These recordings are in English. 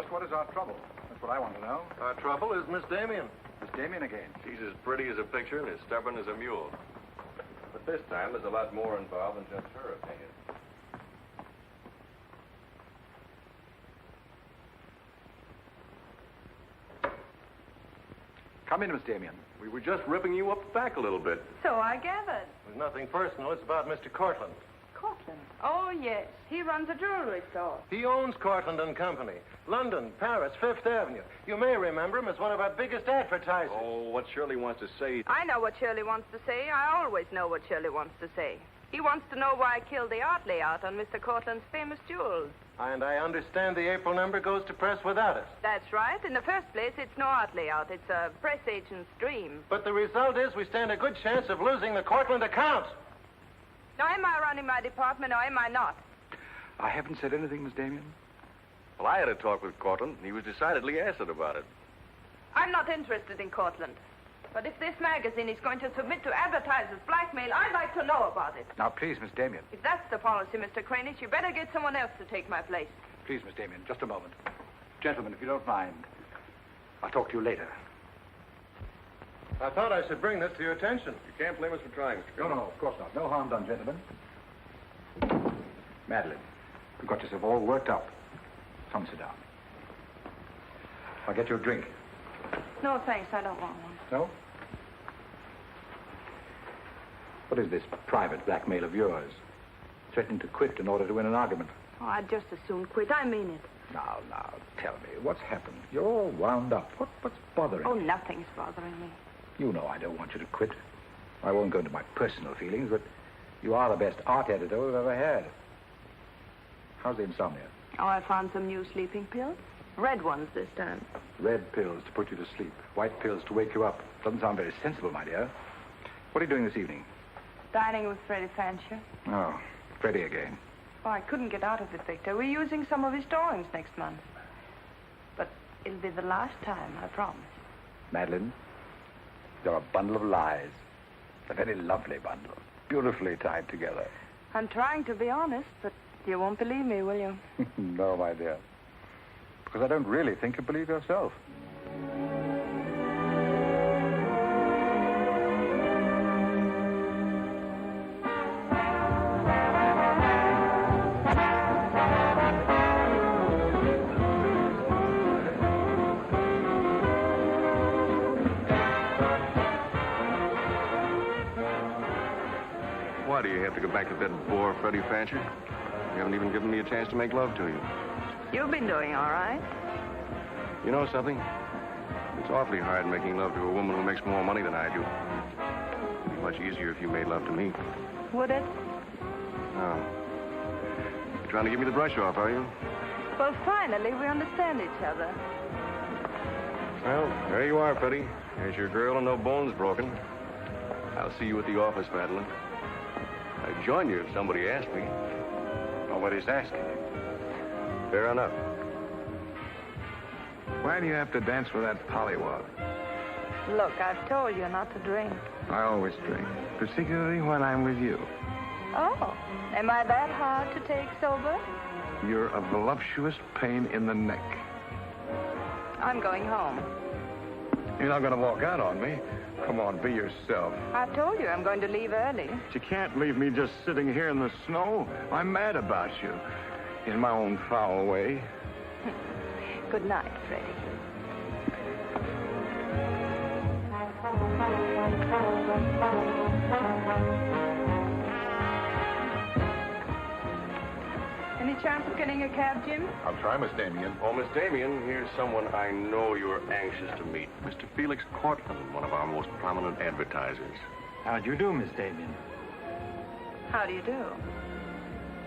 Just what is our trouble? That's what I want to know. Our trouble is Miss Damien. Miss Damien again. She's as pretty as a picture and as stubborn as a mule. But this time, there's a lot more involved than just her opinion. Come in, Miss Damien. We were just ripping you up back a little bit. So I gathered. There's nothing personal. It's about Mr. Cortland. Cortland? Oh, yes. He runs a jewelry store. He owns Cortland and Company. London, Paris, Fifth Avenue. You may remember him as one of our biggest advertisers. Oh, what Shirley wants to say... I know what Shirley wants to say. I always know what Shirley wants to say. He wants to know why I killed the art layout on Mr. Cortland's famous jewels. And I understand the April number goes to press without it. That's right. In the first place, it's no art layout. It's a press agent's dream. But the result is we stand a good chance of losing the Cortland account. Now, am I running my department or am I not? I haven't said anything, Miss Damien. Well, I had a talk with Cortland, and he was decidedly acid about it. I'm not interested in Cortland. But if this magazine is going to submit to advertisers' blackmail, I'd like to know about it. Now, please, Miss Damien. If that's the policy, Mr. Kranich, you better get someone else to take my place. Please, Miss Damien, just a moment. Gentlemen, if you don't mind, I'll talk to you later. I thought I should bring this to your attention. You can't blame us for trying, Mr. No, of course not. No harm done, gentlemen. Madeleine, you've got yourself all worked up. Come sit down. I'll get you a drink. No, thanks. I don't want one. No? What is this private blackmail of yours? Threatening to quit in order to win an argument. Oh, I'd just as soon quit. I mean it. Now, tell me, what's happened? You're all wound up. What's bothering you? Oh, nothing's bothering me. You know I don't want you to quit. I won't go into my personal feelings, but you are the best art editor we've ever had. How's the insomnia? Oh, I found some new sleeping pills. Red ones this time. Red pills to put you to sleep. White pills to wake you up. Doesn't sound very sensible, my dear. What are you doing this evening? Dining with Freddie Fancher. Oh, Freddie again. Oh, I couldn't get out of it, Victor. We're using some of his drawings next month. But it'll be the last time, I promise. Madeleine, you're a bundle of lies. A very lovely bundle. Beautifully tied together. I'm trying to be honest, but you won't believe me, will you? No, my dear. Because I don't really think you believe yourself. Why do you have to go back to that bore, Freddie Fancher? You haven't even given me a chance to make love to you. You've been doing all right. You know something? It's awfully hard making love to a woman who makes more money than I do. It'd be much easier if you made love to me. Would it? Oh. You're trying to give me the brush off, are you? Well, finally, we understand each other. Well, there you are, Freddie. There's your girl and no bones broken. I'll see you at the office, Madeleine. I'd join you if somebody asked me. Nobody's asking. Fair enough. Why do you have to dance with that pollywog? Look, I've told you not to drink. I always drink, particularly when I'm with you. Oh, am I that hard to take sober? You're a voluptuous pain in the neck. I'm going home. You're not going to walk out on me. Come on, be yourself. I've told you I'm going to leave early. But you can't leave me just sitting here in the snow. I'm mad about you. In my own foul way. Good night, Freddie. Any chance of getting a cab, Jim? I'll try, Miss Damien. Oh, Miss Damien, here's someone I know you're anxious to meet. Mr. Felix Cortland, one of our most prominent advertisers. How do you do, Miss Damien? How do you do?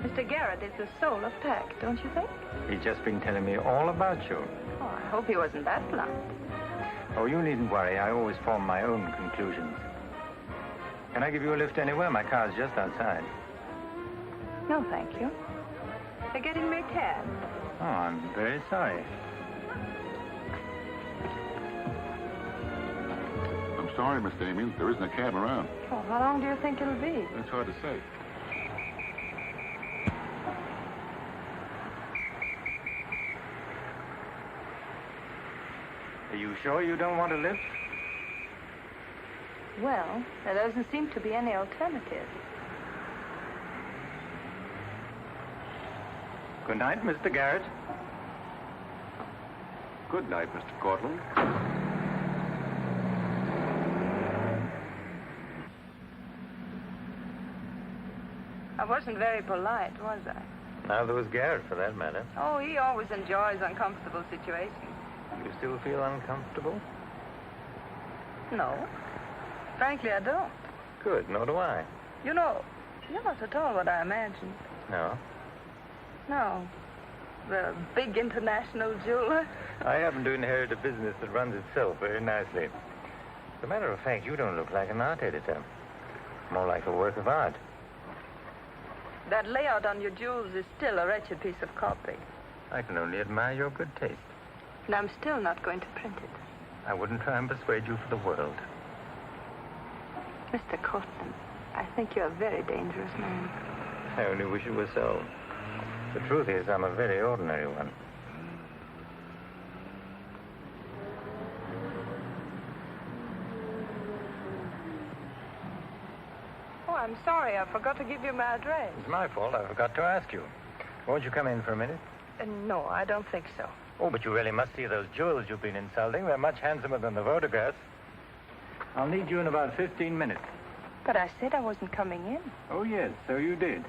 Mr. Garrett is the soul of tact, don't you think? He's just been telling me all about you. Oh, I hope he wasn't that blunt. Oh, you needn't worry. I always form my own conclusions. Can I give you a lift anywhere? My car's just outside. No, thank you. They're getting me a cab. Oh, I'm very sorry. I'm sorry, Miss Damien. There isn't a cab around. Oh, how long do you think it'll be? That's hard to say. Are you sure you don't want a lift? Well, there doesn't seem to be any alternative. Good night, Mr. Garrett. Good night, Mr. Cortland. I wasn't very polite, was I? Neither was Garrett, for that matter. Oh, he always enjoys uncomfortable situations. You still feel uncomfortable? No. Frankly, I don't. Good, nor do I. You know, you're not at all what I imagined. No. No. The big international jeweler. I happen to inherit a business that runs itself very nicely. As a matter of fact, you don't look like an art editor. More like a work of art. That layout on your jewels is still a wretched piece of copy. I can only admire your good taste. And I'm still not going to print it. I wouldn't try and persuade you for the world. Mr. Cortland, I think you're a very dangerous man. I only wish it were so. The truth is, I'm a very ordinary one. Oh, I'm sorry. I forgot to give you my address. It's my fault. I forgot to ask you. Won't you come in for a minute? No, I don't think so. Oh, but you really must see those jewels you've been insulting. They're much handsomer than the photographs. I'll need you in about 15 minutes. But I said I wasn't coming in. Oh, yes, so you did.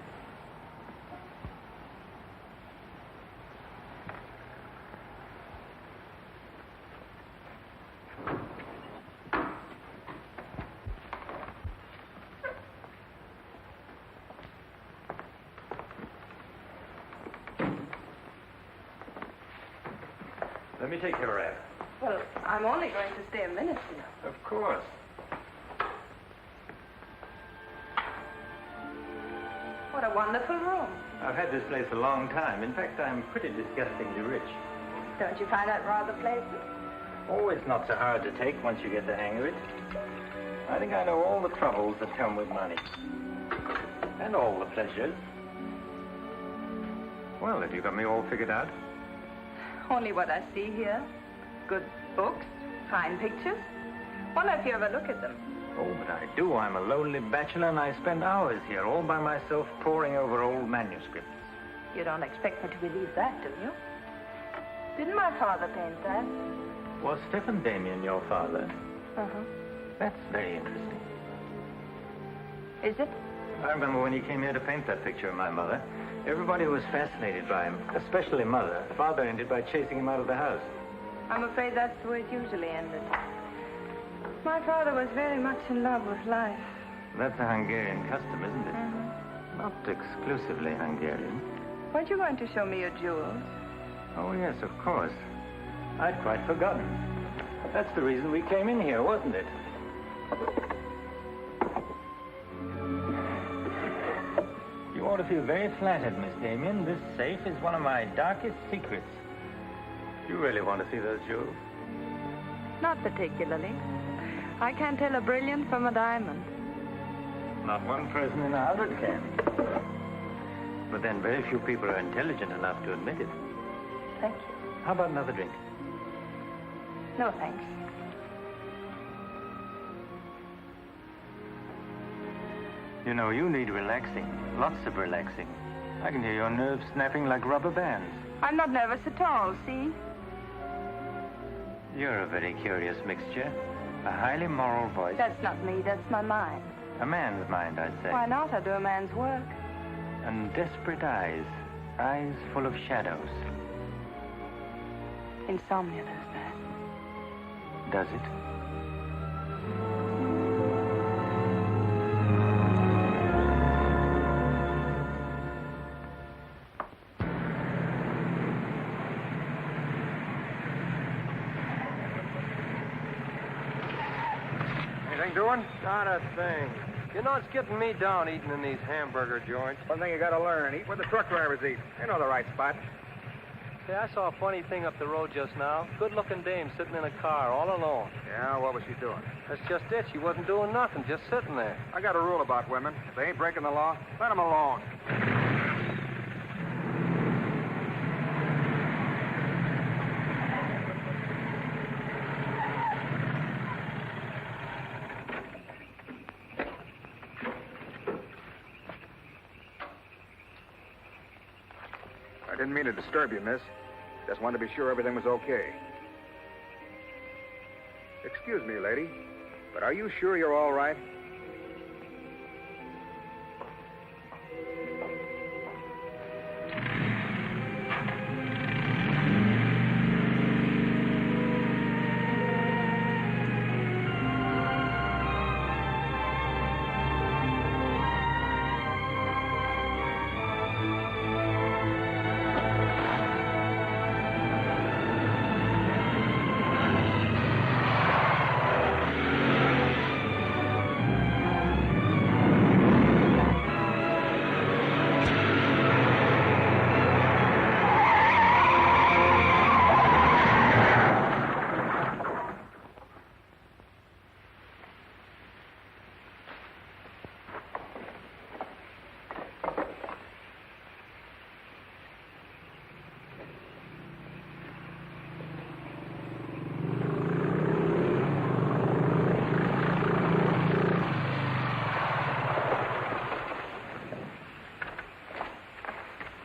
Let me take your wrap. Well, I'm only going to stay a minute, you know. Of course. What a wonderful room. I've had this place a long time. In fact, I'm pretty disgustingly rich. Don't you find that rather pleasant? Oh, it's not so hard to take once you get the hang of it. I think I know all the troubles that come with money. And all the pleasures. Well, have you got me all figured out? Only what I see here. Good books, fine pictures. Wonder if you ever look at them. Oh, but I do. I'm a lonely bachelor, and I spend hours here all by myself poring over old manuscripts. You don't expect me to believe that, do you? Didn't my father paint that? Was Stephen Damien your father? Uh-huh. That's very interesting. Is it? I remember when he came here to paint that picture of my mother. Everybody was fascinated by him, especially Mother. Father ended by chasing him out of the house. I'm afraid that's the way it usually ended. My father was very much in love with life. That's a Hungarian custom, isn't it? Not exclusively Hungarian. Weren't you going to show me your jewels? Oh, yes, of course. I'd quite forgotten. That's the reason we came in here, wasn't it? You ought to feel very flattered, Miss Damien. This safe is one of my darkest secrets. You really want to see those jewels? Not particularly. I can't tell a brilliant from a diamond. Not one person in 100 can. But then very few people are intelligent enough to admit it. Thank you. How about another drink? No, thanks. You know, you need relaxing. Lots of relaxing. I can hear your nerves snapping like rubber bands. I'm not nervous at all, see? You're a very curious mixture. A highly moral voice. That's not me, that's my mind. A man's mind, I'd say. Why not? I do a man's work. And desperate eyes. Eyes full of shadows. Insomnia does that. Does it? Anything doing? Not a thing. You know, it's getting me down eating in these hamburger joints. One thing you gotta learn, eat where the truck drivers eat. They know the right spot. See, I saw a funny thing up the road just now. Good-looking dame sitting in a car all alone. Yeah, what was she doing? That's just it. She wasn't doing nothing, just sitting there. I got a rule about women. If they ain't breaking the law, let them alone. Didn't mean to disturb you, miss. Just wanted to be sure everything was okay. Excuse me, lady, but are you sure you're all right?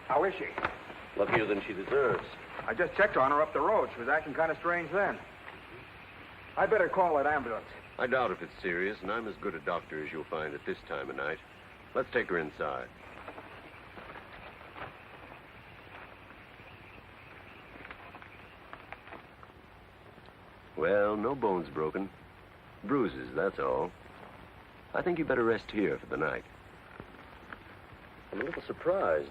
How is she? Luckier than she deserves. I just checked on her up the road. She was acting kind of strange then. I'd better call that ambulance. I doubt if it's serious, and I'm as good a doctor as you'll find at this time of night. Let's take her inside. Well, no bones broken. Bruises, that's all. I think you better rest here for the night. I'm a little surprised.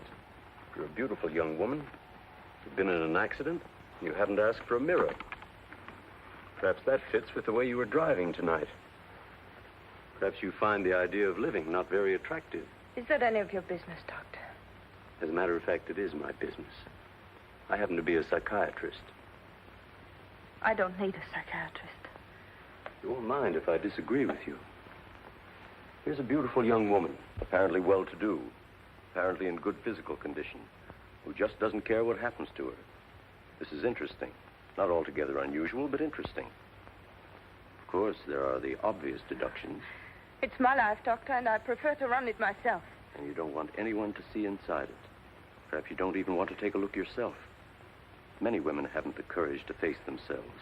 You're a beautiful young woman. You've been in an accident. You haven't asked for a mirror. Perhaps that fits with the way you were driving tonight. Perhaps you find the idea of living not very attractive. Is that any of your business, Doctor? As a matter of fact, it is my business. I happen to be a psychiatrist. I don't need a psychiatrist. You won't mind if I disagree with you. Here's a beautiful young woman, apparently well-to-do, apparently in good physical condition, who just doesn't care what happens to her. This is interesting. Not altogether unusual, but interesting. Of course, there are the obvious deductions. It's my life, Doctor, and I prefer to run it myself. And you don't want anyone to see inside it. Perhaps you don't even want to take a look yourself. Many women haven't the courage to face themselves,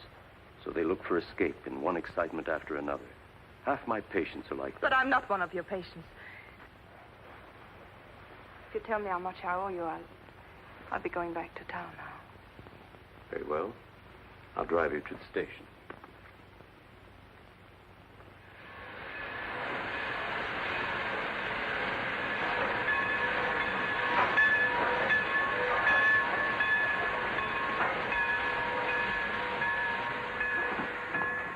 so they look for escape in one excitement after another. Half my patients are like that. But I'm not one of your patients. If you tell me how much I owe you, I'll be going back to town now. Very well. I'll drive you to the station.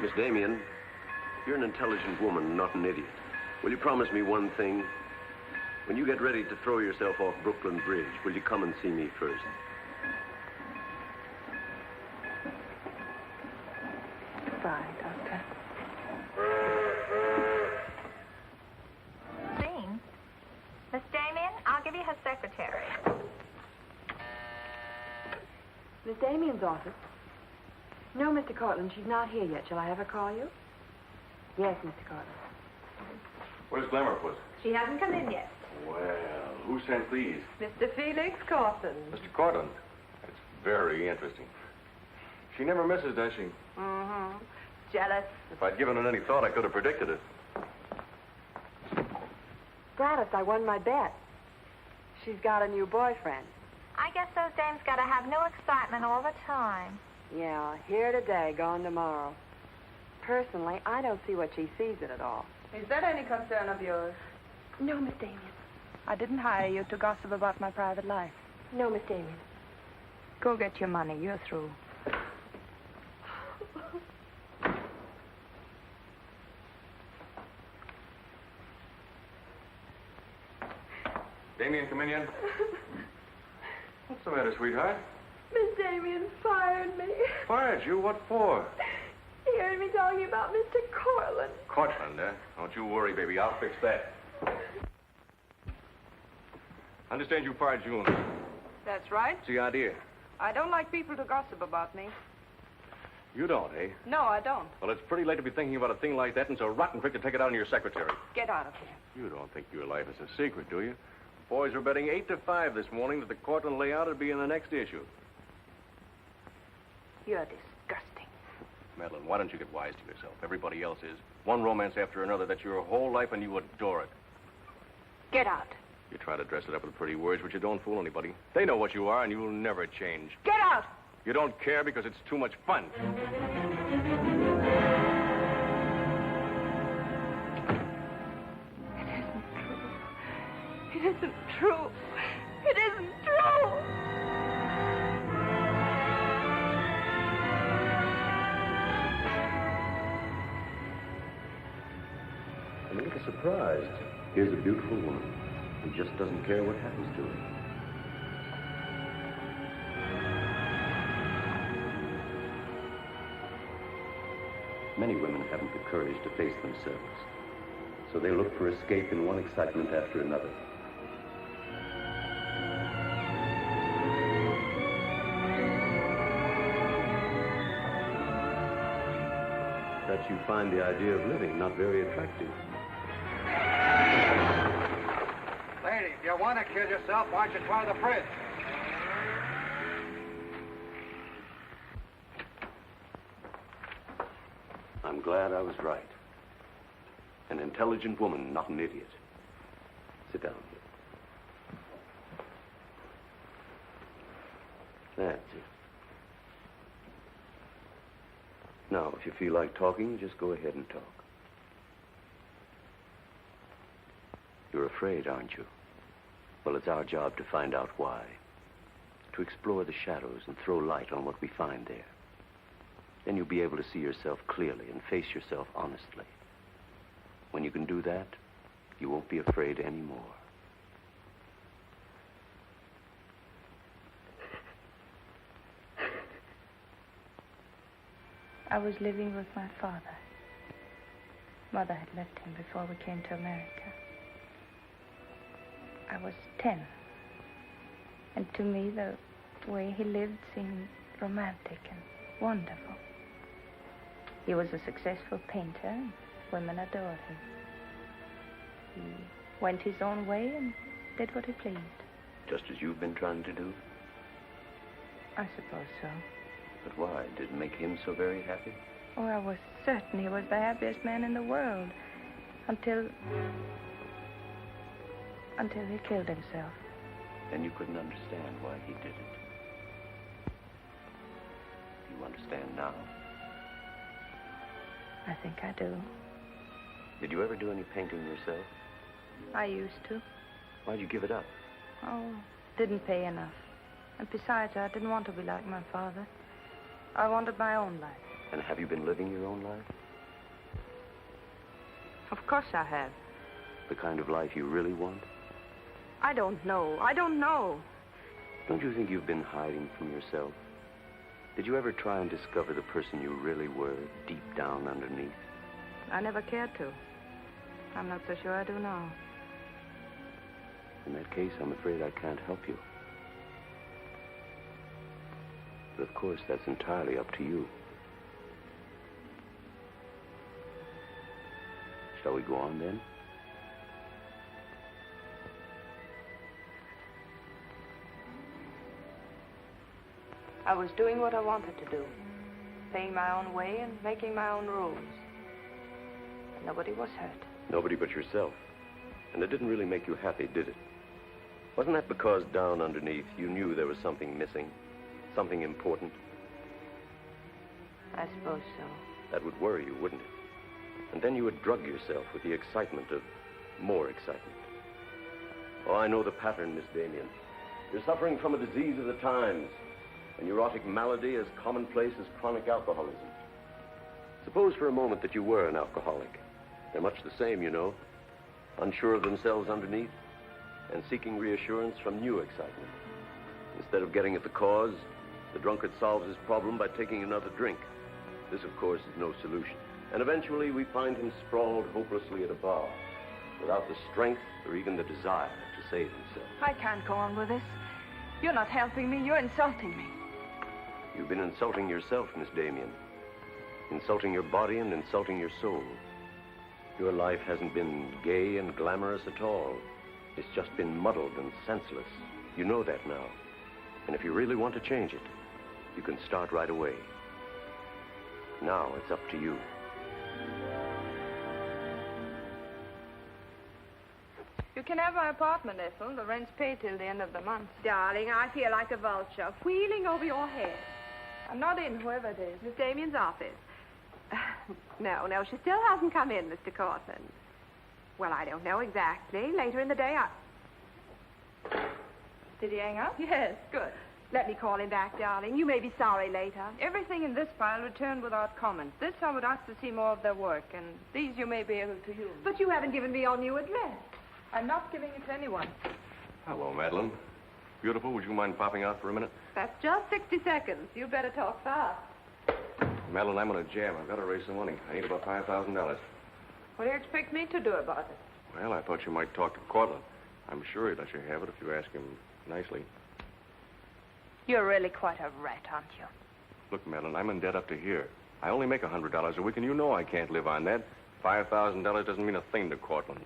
Miss Damien, you're an intelligent woman, not an idiot. Will you promise me one thing? When you get ready to throw yourself off Brooklyn Bridge, will you come and see me first? Goodbye, Doctor. Jean? Miss Damien, I'll give you her secretary. Miss Damien's office? No, Mr. Cortland, she's not here yet. Shall I have her call you? Yes, Mr. Cortland. Where's Glamour, Puss? She hasn't come in yet. Well, who sent these? Mr. Felix Cortland. Mr. Cortland. That's very interesting. She never misses, does she? Mm-hmm. Jealous. If I'd given it any thought, I could have predicted it. Gladys, I won my bet. She's got a new boyfriend. I guess those dames gotta have new excitement all the time. Yeah, here today, gone tomorrow. Personally, I don't see what she sees in it all. Is that any concern of yours? No, Miss Damien. I didn't hire you to gossip about my private life. No, Miss Damien. Go get your money. You're through. Damien, come in yet? What's the matter, sweetheart? Miss Damien fired me. Fired you? What for? He heard me talking about Mr. Cortland. Cortland, eh? Don't you worry, baby. I'll fix that. I understand you fired June. That's right. What's the idea? I don't like people to gossip about me. You don't, eh? No, I don't. Well, it's pretty late to be thinking about a thing like that, and it's a rotten trick to take it out on your secretary. Get out of here. You don't think your life is a secret, do you? Boys were betting 8-5 this morning that the Cortland layout would be in the next issue. You're disgusting. Madeleine, why don't you get wise to yourself? Everybody else is. One romance after another. That's your whole life, and you adore it. Get out. You try to dress it up with pretty words, but you don't fool anybody. They know what you are, and you'll never change. Get out! You don't care because it's too much fun. It isn't true. It isn't true. I'm a little surprised. Here's a beautiful woman who just doesn't care what happens to her. Many women haven't the courage to face themselves, so they look for escape in one excitement after another. That you find the idea of living not very attractive. Lady, if you want to kill yourself, why don't you try the fridge? I'm glad I was right. An intelligent woman, not an idiot. Sit down. That's it. Now, if you feel like talking, just go ahead and talk. You're afraid, aren't you? Well, it's our job to find out why. To explore the shadows and throw light on what we find there. Then you'll be able to see yourself clearly and face yourself honestly. When you can do that, you won't be afraid anymore. I was living with my father. Mother had left him before we came to America. I was 10. And to me, the way he lived seemed romantic and wonderful. He was a successful painter, and women adored him. He went his own way and did what he pleased. Just as you've been trying to do? I suppose so. But why? Did it make him so very happy? Oh, I was certain he was the happiest man in the world. Until he killed himself. Then you couldn't understand why he did it. You understand now? I think I do. Did you ever do any painting yourself? I used to. Why'd you give it up? Oh, didn't pay enough. And besides, I didn't want to be like my father. I wanted my own life. And have you been living your own life? Of course I have. The kind of life you really want? I don't know. I don't know. Don't you think you've been hiding from yourself? Did you ever try and discover the person you really were, deep down underneath? I never cared to. I'm not so sure I do now. In that case, I'm afraid I can't help you. But of course, that's entirely up to you. Shall we go on then? I was doing what I wanted to do. Paying my own way and making my own rules. Nobody was hurt. Nobody but yourself. And it didn't really make you happy, did it? Wasn't that because down underneath you knew there was something missing? Something important? I suppose so. That would worry you, wouldn't it? And then you would drug yourself with the excitement of more excitement. Oh, I know the pattern, Miss Damien. You're suffering from a disease of the times. A neurotic malady as commonplace as chronic alcoholism. Suppose for a moment that you were an alcoholic. They're much the same, you know. Unsure of themselves underneath and seeking reassurance from new excitement. Instead of getting at the cause, the drunkard solves his problem by taking another drink. This, of course, is no solution. And eventually we find him sprawled hopelessly at a bar, without the strength or even the desire to save himself. I can't go on with this. You're not helping me. You're insulting me. You've been insulting yourself, Miss Damien. Insulting your body and insulting your soul. Your life hasn't been gay and glamorous at all. It's just been muddled and senseless. You know that now. And if you really want to change it, you can start right away. Now it's up to you. You can have my apartment, Ethel. The rent's paid till the end of the month. Darling, I feel like a vulture, wheeling over your head. I'm not in, whoever it is. Miss Damien's office. No, she still hasn't come in, Mr. Cortland. Well, I don't know exactly. Later in the day, Did he hang up? Yes, good. Let me call him back, darling. You may be sorry later. Everything in this file returned without comment. This I would ask to see more of their work, and these you may be able to use. But you haven't given me your new address. I'm not giving it to anyone. Hello, Madeleine. Beautiful, would you mind popping out for a minute? That's just 60 seconds. You better talk fast. Madeline, I'm on a jam. I've got to raise some money. I need about $5,000. What do you expect me to do about it? Well, I thought you might talk to Cortland. I'm sure he'd let you have it if you ask him nicely. You're really quite a rat, aren't you? Look, Madeline, I'm in debt up to here. I only make $100 a week, and you know I can't live on that. $5,000 doesn't mean a thing to Cortland.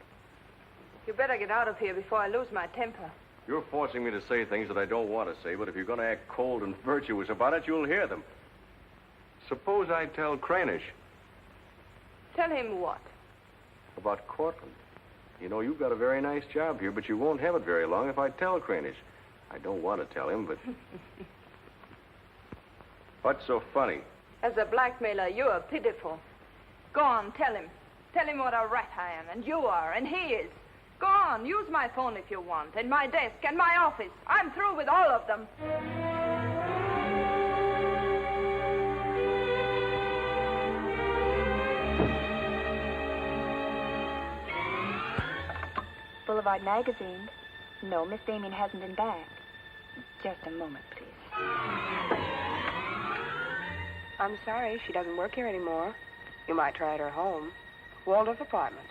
You better get out of here before I lose my temper. You're forcing me to say things that I don't want to say, but if you're going to act cold and virtuous about it, you'll hear them. Suppose I tell Cranish. Tell him what? About Cortland. You know, you've got a very nice job here, but you won't have it very long if I tell Cranish. I don't want to tell him, but... What's so funny? As a blackmailer, you are pitiful. Go on, tell him. Tell him what a rat I am, and you are, and he is. Go on, use my phone if you want, and my desk, and my office. I'm through with all of them. Boulevard Magazine. No, Miss Damien hasn't been back. Just a moment, please. I'm sorry, she doesn't work here anymore. You might try at her home. Waldorf Apartments.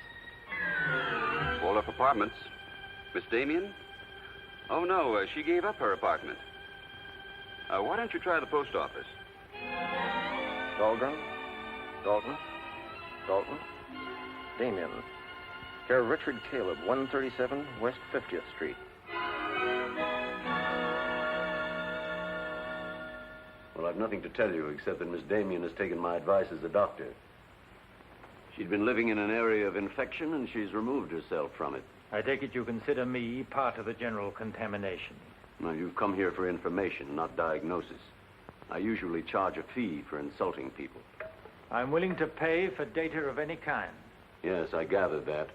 Waldorf Apartments? Miss Damien? Oh, no, she gave up her apartment. Why don't you try the post office? Dahlgren? Dalton? Damien. Care of Richard Caleb, 137 West 50th Street. Well, I've nothing to tell you except that Miss Damien has taken my advice as a doctor. She'd been living in an area of infection, and she's removed herself from it. I take it you consider me part of the general contamination. Now, you've come here for information, not diagnosis. I usually charge a fee for insulting people. I'm willing to pay for data of any kind. Yes, I gathered that.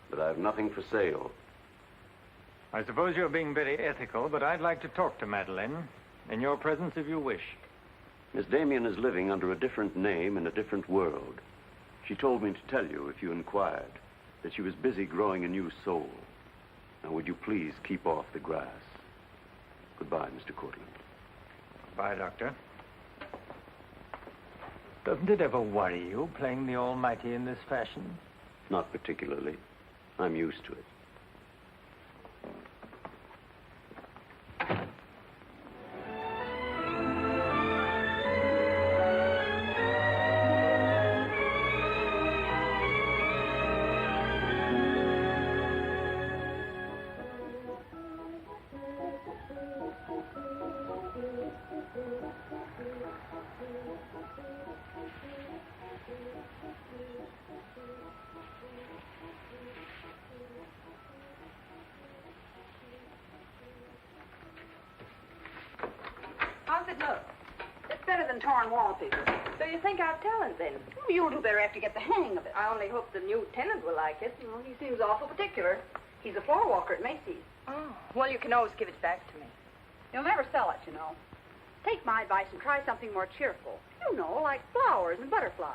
But I have nothing for sale. I suppose you're being very ethical, but I'd like to talk to Madeleine. In your presence, if you wish. Miss Damien is living under a different name in a different world. She told me to tell you, if you inquired, that she was busy growing a new soul. Now, would you please keep off the grass? Goodbye, Mr. Cortland. Bye, Doctor. Doesn't it ever worry you, playing the almighty in this fashion? Not particularly. I'm used to it. How's it look? It's better than torn wallpaper. So you think I've talent, then? You'll do better after you get the hang of it. I only hope the new tenant will like it. Well, he seems awful particular. He's a floor walker at Macy's. Oh, well, you can always give it back to me. You'll never sell it, you know. Take my advice and try something more cheerful. You know, like flowers and butterflies.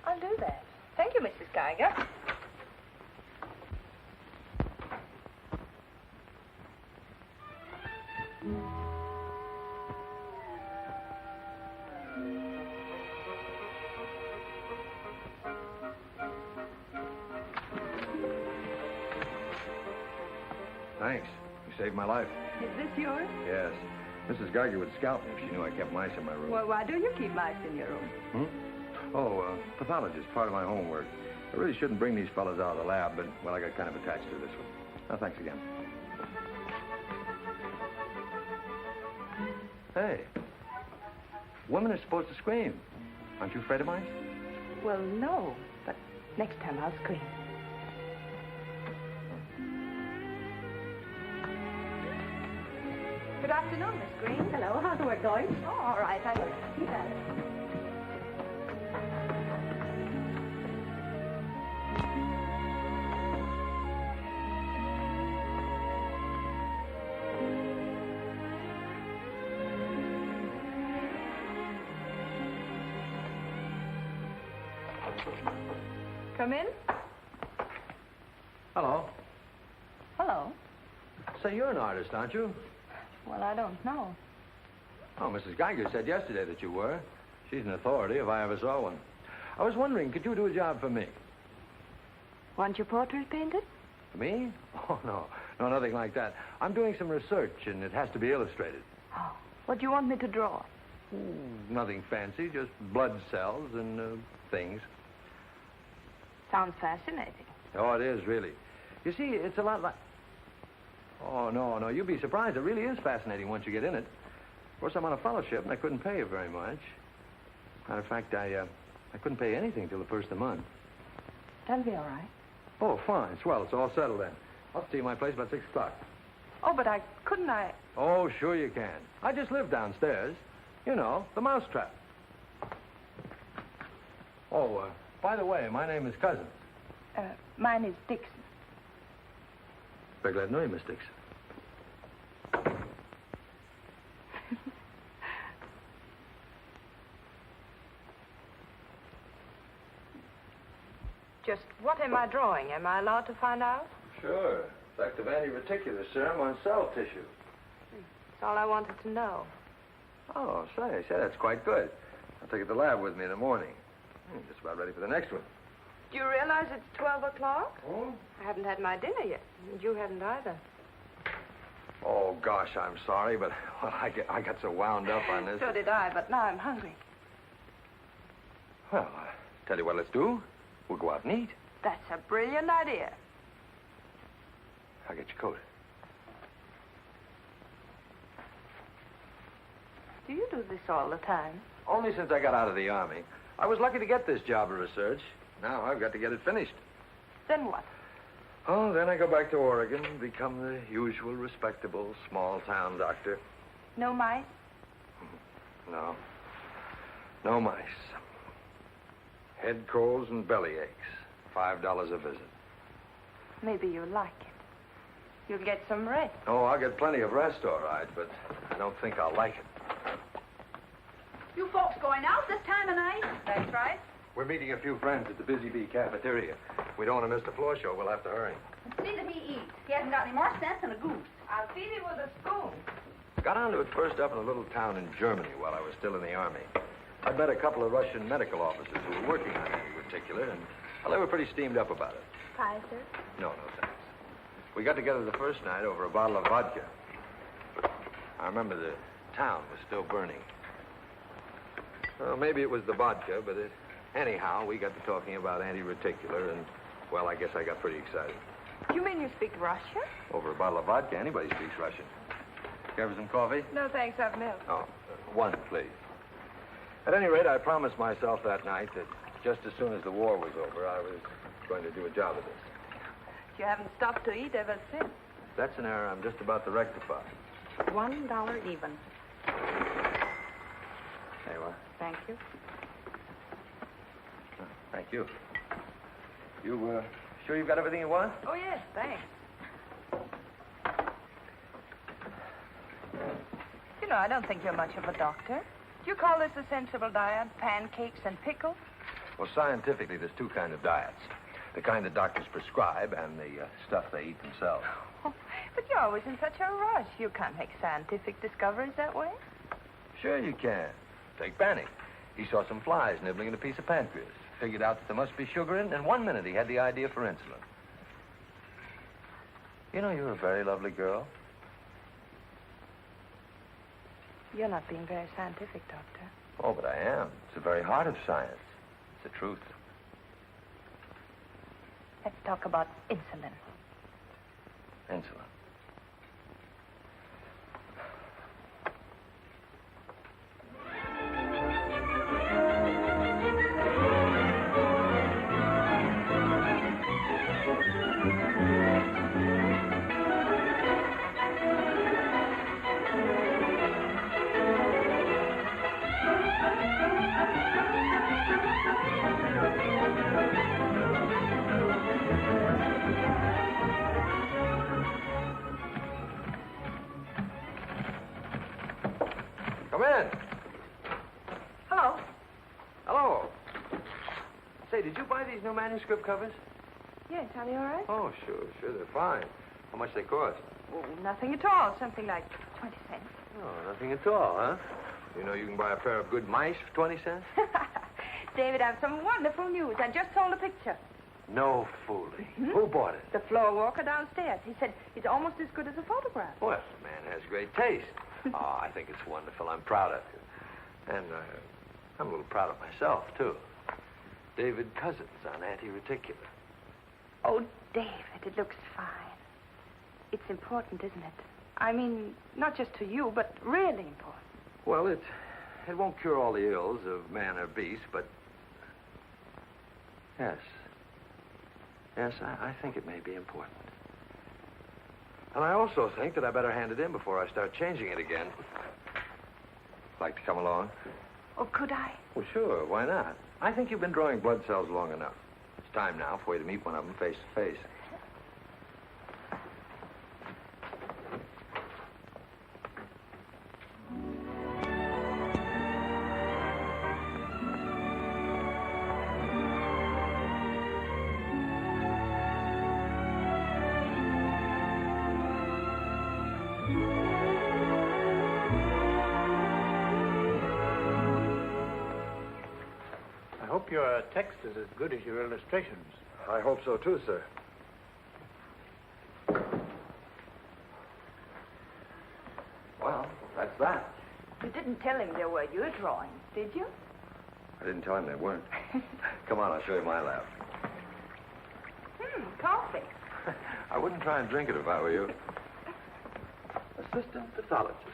I'll do that. Thank you, Mrs. Geiger. Thanks. You saved my life. Is this yours? Yes. Mrs. Geiger would scalp me if she knew I kept mice in my room. Well, why do you keep mice in your room? Pathologist, part of my homework. I really shouldn't bring these fellas out of the lab, but, well, I got kind of attached to this one. Oh, thanks again. Hey, women are supposed to scream. Aren't you afraid of mine? Well, no, but next time I'll scream. Good afternoon, Miss Green. Hello, how's the work going? Oh, all right. You bet. Come in. Hello. Hello. Say, you're an artist, aren't you? Well, I don't know. Oh, Mrs. Geiger said yesterday that you were. She's an authority if I ever saw one. I was wondering, could you do a job for me? Want your portrait painted? For me? Oh, no. No, nothing like that. I'm doing some research, and it has to be illustrated. Oh, what do you want me to draw? Nothing fancy, just blood cells and things. Sounds fascinating. Oh, it is, really. You see, it's a lot like... Oh, no, you'd be surprised. It really is fascinating once you get in it. Of course, I'm on a fellowship, and I couldn't pay you very much. Matter of fact, I couldn't pay anything till the first of the month. That'll be all right. Oh, fine. Swell. It's all settled then. I'll see you at my place about 6 o'clock. Oh, but couldn't I... Oh, sure you can. I just live downstairs. You know, the mousetrap. Oh, by the way, my name is Cousins. Mine is Dixon. Very glad to know you, Miss Dixon. Just what am I drawing? Am I allowed to find out? Sure. Effect of anti-reticular serum on cell tissue. That's all I wanted to know. Oh, say, that's quite good. I'll take it to the lab with me in the morning. Just about ready for the next one. Do you realize it's 12 o'clock? Oh? I haven't had my dinner yet, and you haven't either. Oh, gosh, I'm sorry, but well, I got so wound up on this. So did I, but now I'm hungry. Well, tell you what let's do. We'll go out and eat. That's a brilliant idea. I'll get your coat. Do you do this all the time? Only since I got out of the Army. I was lucky to get this job of research. Now I've got to get it finished. Then what? Oh, then I go back to Oregon and become the usual respectable small-town doctor. No mice? No. No mice. Head colds and belly aches. $5 a visit. Maybe you'll like it. You'll get some rest. Oh, I'll get plenty of rest, all right, but I don't think I'll like it. You folks going out this time of night? That's right. We're meeting a few friends at the Busy Bee cafeteria. We don't want to miss the floor show. We'll have to hurry. See that he eats. He hasn't got any more sense than a goose. I'll feed him with a spoon. Got onto it first up in a little town in Germany while I was still in the Army. I met a couple of Russian medical officers who were working on anti-reticular, and well, they were pretty steamed up about it. Pie, sir? No, thanks. We got together the first night over a bottle of vodka. I remember the town was still burning. Well, maybe it was the vodka, but anyhow, we got to talking about anti-reticular, and, well, I guess I got pretty excited. You mean you speak Russian? Over a bottle of vodka, anybody speaks Russian. Care for some coffee? No, thanks. I've milk. Oh, one, please. At any rate, I promised myself that night that just as soon as the war was over, I was going to do a job of this. You haven't stopped to eat ever since. That's an error I'm just about to rectify. $1 even. There you are. Thank you. Thank you. You, sure you've got everything you want? Oh, yes, thanks. You know, I don't think you're much of a doctor. Do you call this a sensible diet? Pancakes and pickles? Well, scientifically, there's two kinds of diets. The kind that doctors prescribe and the stuff they eat themselves. Oh, but you're always in such a rush. You can't make scientific discoveries that way. Sure you can. Take Banning. He saw some flies nibbling at a piece of pancreas. Figured out that there must be sugar in it, and in 1 minute he had the idea for insulin. You know, you're a very lovely girl. You're not being very scientific, Doctor. Oh, but I am. It's the very heart of science. It's the truth. Let's talk about insulin. Angela. Come in. Hello. Hello. Say, did you buy these new manuscript covers? Yes, are they all right? Oh, sure, they're fine. How much they cost? Oh, nothing at all. Something like 20 cents. Oh, nothing at all, huh? You know you can buy a pair of good mice for 20 cents? David, I have some wonderful news. I just sold a picture. No fooling. Who bought it? The floor walker downstairs. He said it's almost as good as a photograph. Well, the man has great taste. Oh, I think it's wonderful. I'm proud of you. And I'm a little proud of myself, too. David Cousins on anti-reticular. Oh, David, it looks fine. It's important, isn't it? I mean, not just to you, but really important. Well, it won't cure all the ills of man or beast, but... Yes. Yes, I think it may be important. And I also think that I better hand it in before I start changing it again. Like to come along? Oh, could I? Well, sure. Why not? I think you've been drawing blood cells long enough. It's time now for you to meet one of them face to face. I hope your text is as good as your illustrations. I hope so, too, sir. Well, that's that. You didn't tell him they were your drawings, did you? I didn't tell him they weren't. Come on, I'll show you my lab. Coffee. I wouldn't try and drink it if I were you. Assistant pathologist.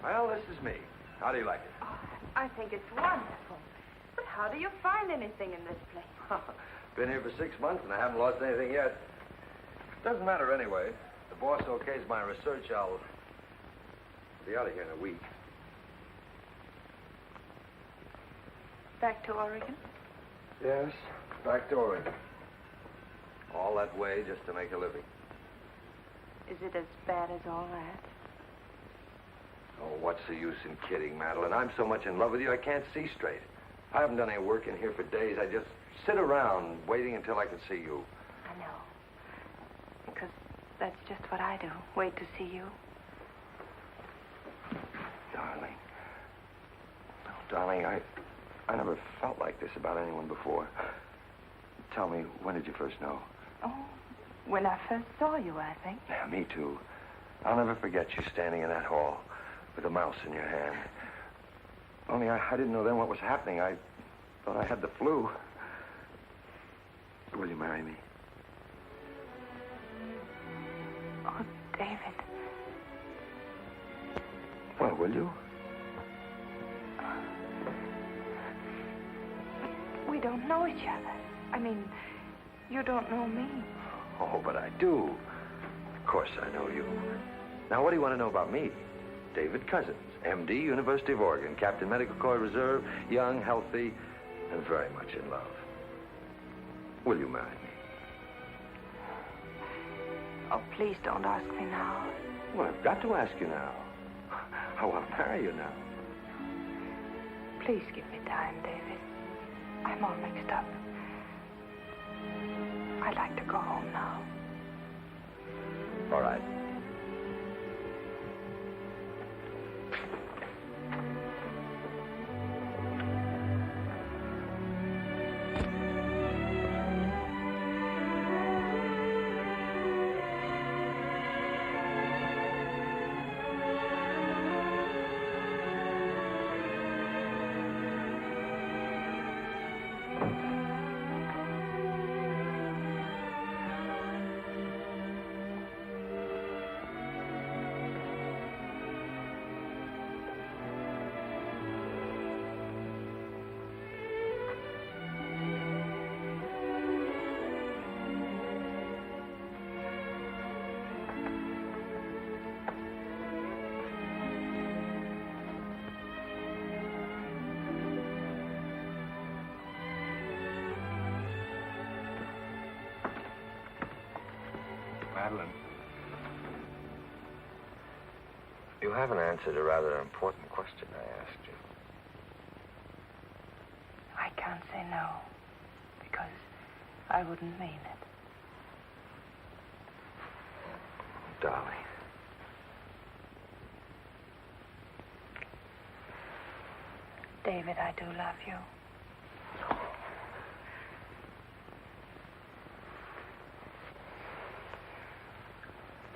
Well, this is me. How do you like it? Oh, I think it's wonderful. But how do you find anything in this place? Been here for 6 months and I haven't lost anything yet. Doesn't matter anyway. The boss okays my research, I'll be out of here in a week. Back to Oregon? Yes, back to Oregon. All that way just to make a living. Is it as bad as all that? Oh, what's the use in kidding, Madeleine? I'm so much in love with you, I can't see straight. I haven't done any work in here for days. I just sit around waiting until I can see you. I know. Because that's just what I do. Wait to see you. Darling. Oh, darling, I never felt like this about anyone before. Tell me, when did you first know? Oh, when I first saw you, I think. Yeah, me too. I'll never forget you standing in that hall with a mouse in your hand. Only I didn't know then what was happening. I thought I had the flu. Will you marry me? Oh, David. Well, will you? We don't know each other. I mean, you don't know me. Oh, but I do. Of course I know you. Now, what do you want to know about me? David Cousins, M.D., University of Oregon, Captain Medical Corps Reserve, young, healthy, and very much in love. Will you marry me? Oh, please don't ask me now. Well, I've got to ask you now. I want to marry you now. Please give me time, David. I'm all mixed up. I'd like to go home now. All right. Madeleine. You haven't answered a rather important question I asked you. I can't say no, because I wouldn't mean it. Darling. David, I do love you.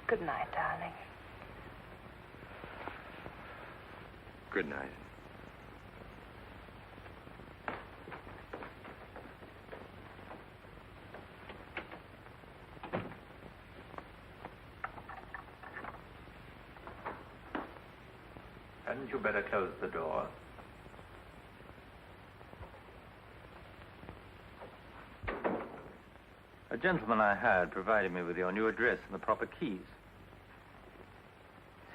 Good night, darling. Good night. Hadn't you better close the door? A gentleman I hired provided me with your new address and the proper keys.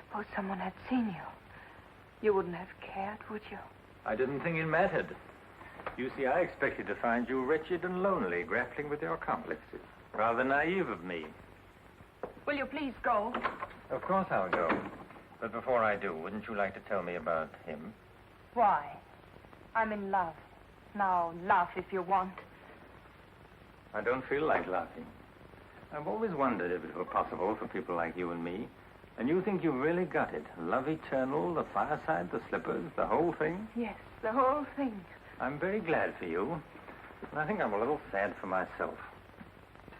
Suppose someone had seen you. You wouldn't have cared, would you? I didn't think it mattered. You see, I expected to find you wretched and lonely, grappling with your complexes. Rather naive of me. Will you please go? Of course I'll go. But before I do, wouldn't you like to tell me about him? Why? I'm in love. Now, laugh if you want. I don't feel like laughing. I've always wondered if it were possible for people like you and me. And you think you've really got it? Love eternal, the fireside, the slippers, the whole thing? Yes, the whole thing. I'm very glad for you. And I think I'm a little sad for myself.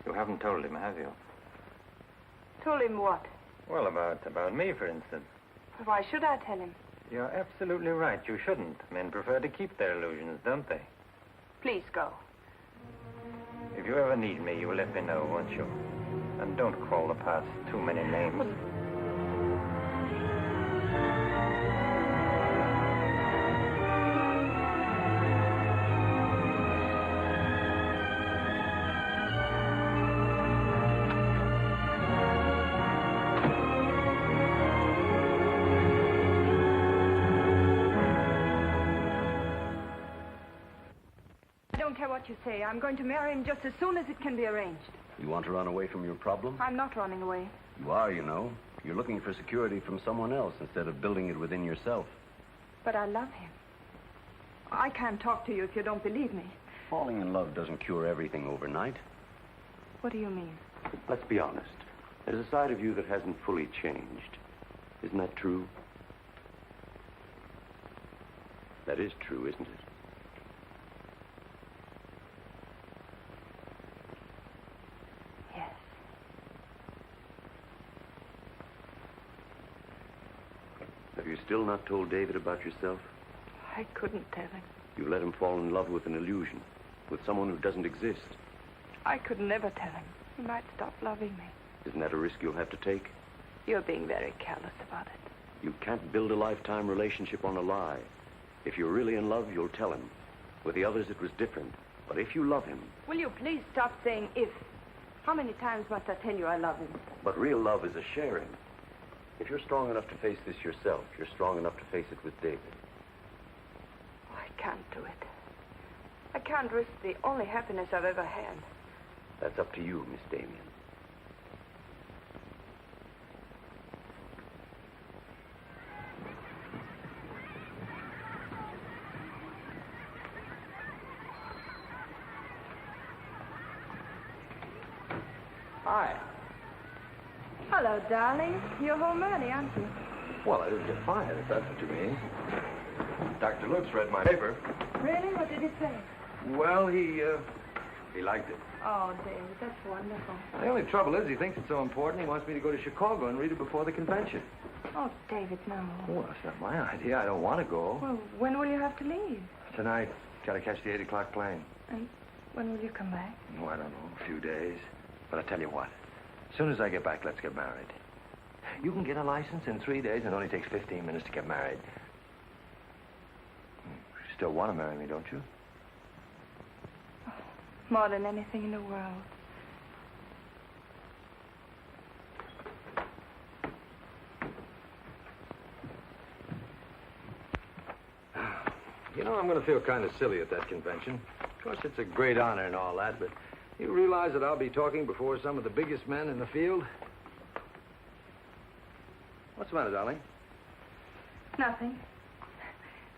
You haven't told him, have you? Told him what? Well, about me, for instance. Why should I tell him? You're absolutely right. You shouldn't. Men prefer to keep their illusions, don't they? Please go. If you ever need me, you'll let me know, won't you? And don't call the past too many names. What you say. I'm going to marry him just as soon as it can be arranged. You want to run away from your problem? I'm not running away. You are, you know. You're looking for security from someone else instead of building it within yourself. But I love him. I can't talk to you if you don't believe me. Falling in love doesn't cure everything overnight. What do you mean? Let's be honest. There's a side of you that hasn't fully changed. Isn't that true? That is true, isn't it? Have you still not told David about yourself? I couldn't tell him. You let him fall in love with an illusion, with someone who doesn't exist. I could never tell him. He might stop loving me. Isn't that a risk you'll have to take? You're being very careless about it. You can't build a lifetime relationship on a lie. If you're really in love, you'll tell him. With the others, it was different. But if you love him... Will you please stop saying if? How many times must I tell you I love him? But real love is a sharing. If you're strong enough to face this yourself, you're strong enough to face it with David. Oh, I can't do it. I can't risk the only happiness I've ever had. That's up to you, Miss Damien. Hi. Hello, darling. You're home early, aren't you? Well, I didn't get fired, if that's what you mean. Dr. Lutz read my paper. Really? What did he say? Well, he liked it. Oh, David, that's wonderful. The only trouble is he thinks it's so important he wants me to go to Chicago and read it before the convention. Oh, David, no. Well, that's not my idea. I don't want to go. Well, when will you have to leave? Tonight. Got to catch the 8 o'clock plane. And when will you come back? Oh, I don't know. A few days. But I tell you what. As soon as I get back, let's get married. You can get a license in 3 days, and it only takes 15 minutes to get married. You still want to marry me, don't you? Oh, more than anything in the world. You know, I'm going to feel kind of silly at that convention. Of course, it's a great honor and all that, but You realize that I'll be talking before some of the biggest men in the field? What's the matter, darling? Nothing.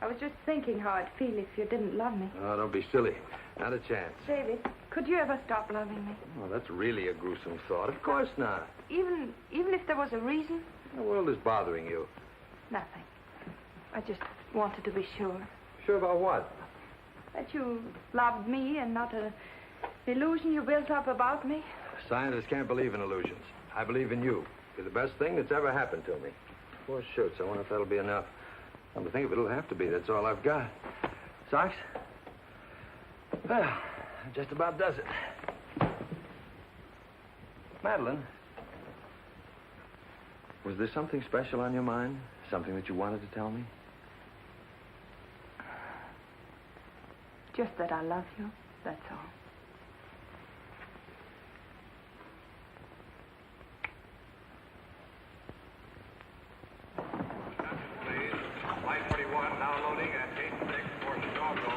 I was just thinking how I'd feel if you didn't love me. Oh, don't be silly. Not a chance. David, could you ever stop loving me? Oh, that's really a gruesome thought. Of course not. Even if there was a reason? The world is bothering you. Nothing. I just wanted to be sure. Sure about what? That you loved me and not an illusion you built up about me. Scientists can't believe in illusions. I believe in you. You're the best thing that's ever happened to me. 4 shirts. I wonder if that'll be enough. Come to think of it, it'll have to be. That's all I've got. Socks? Well, that just about does it. Madeleine, was there something special on your mind? Something that you wanted to tell me? Just that I love you, that's all. Flight 41 now loading at gate 6 for Chicago.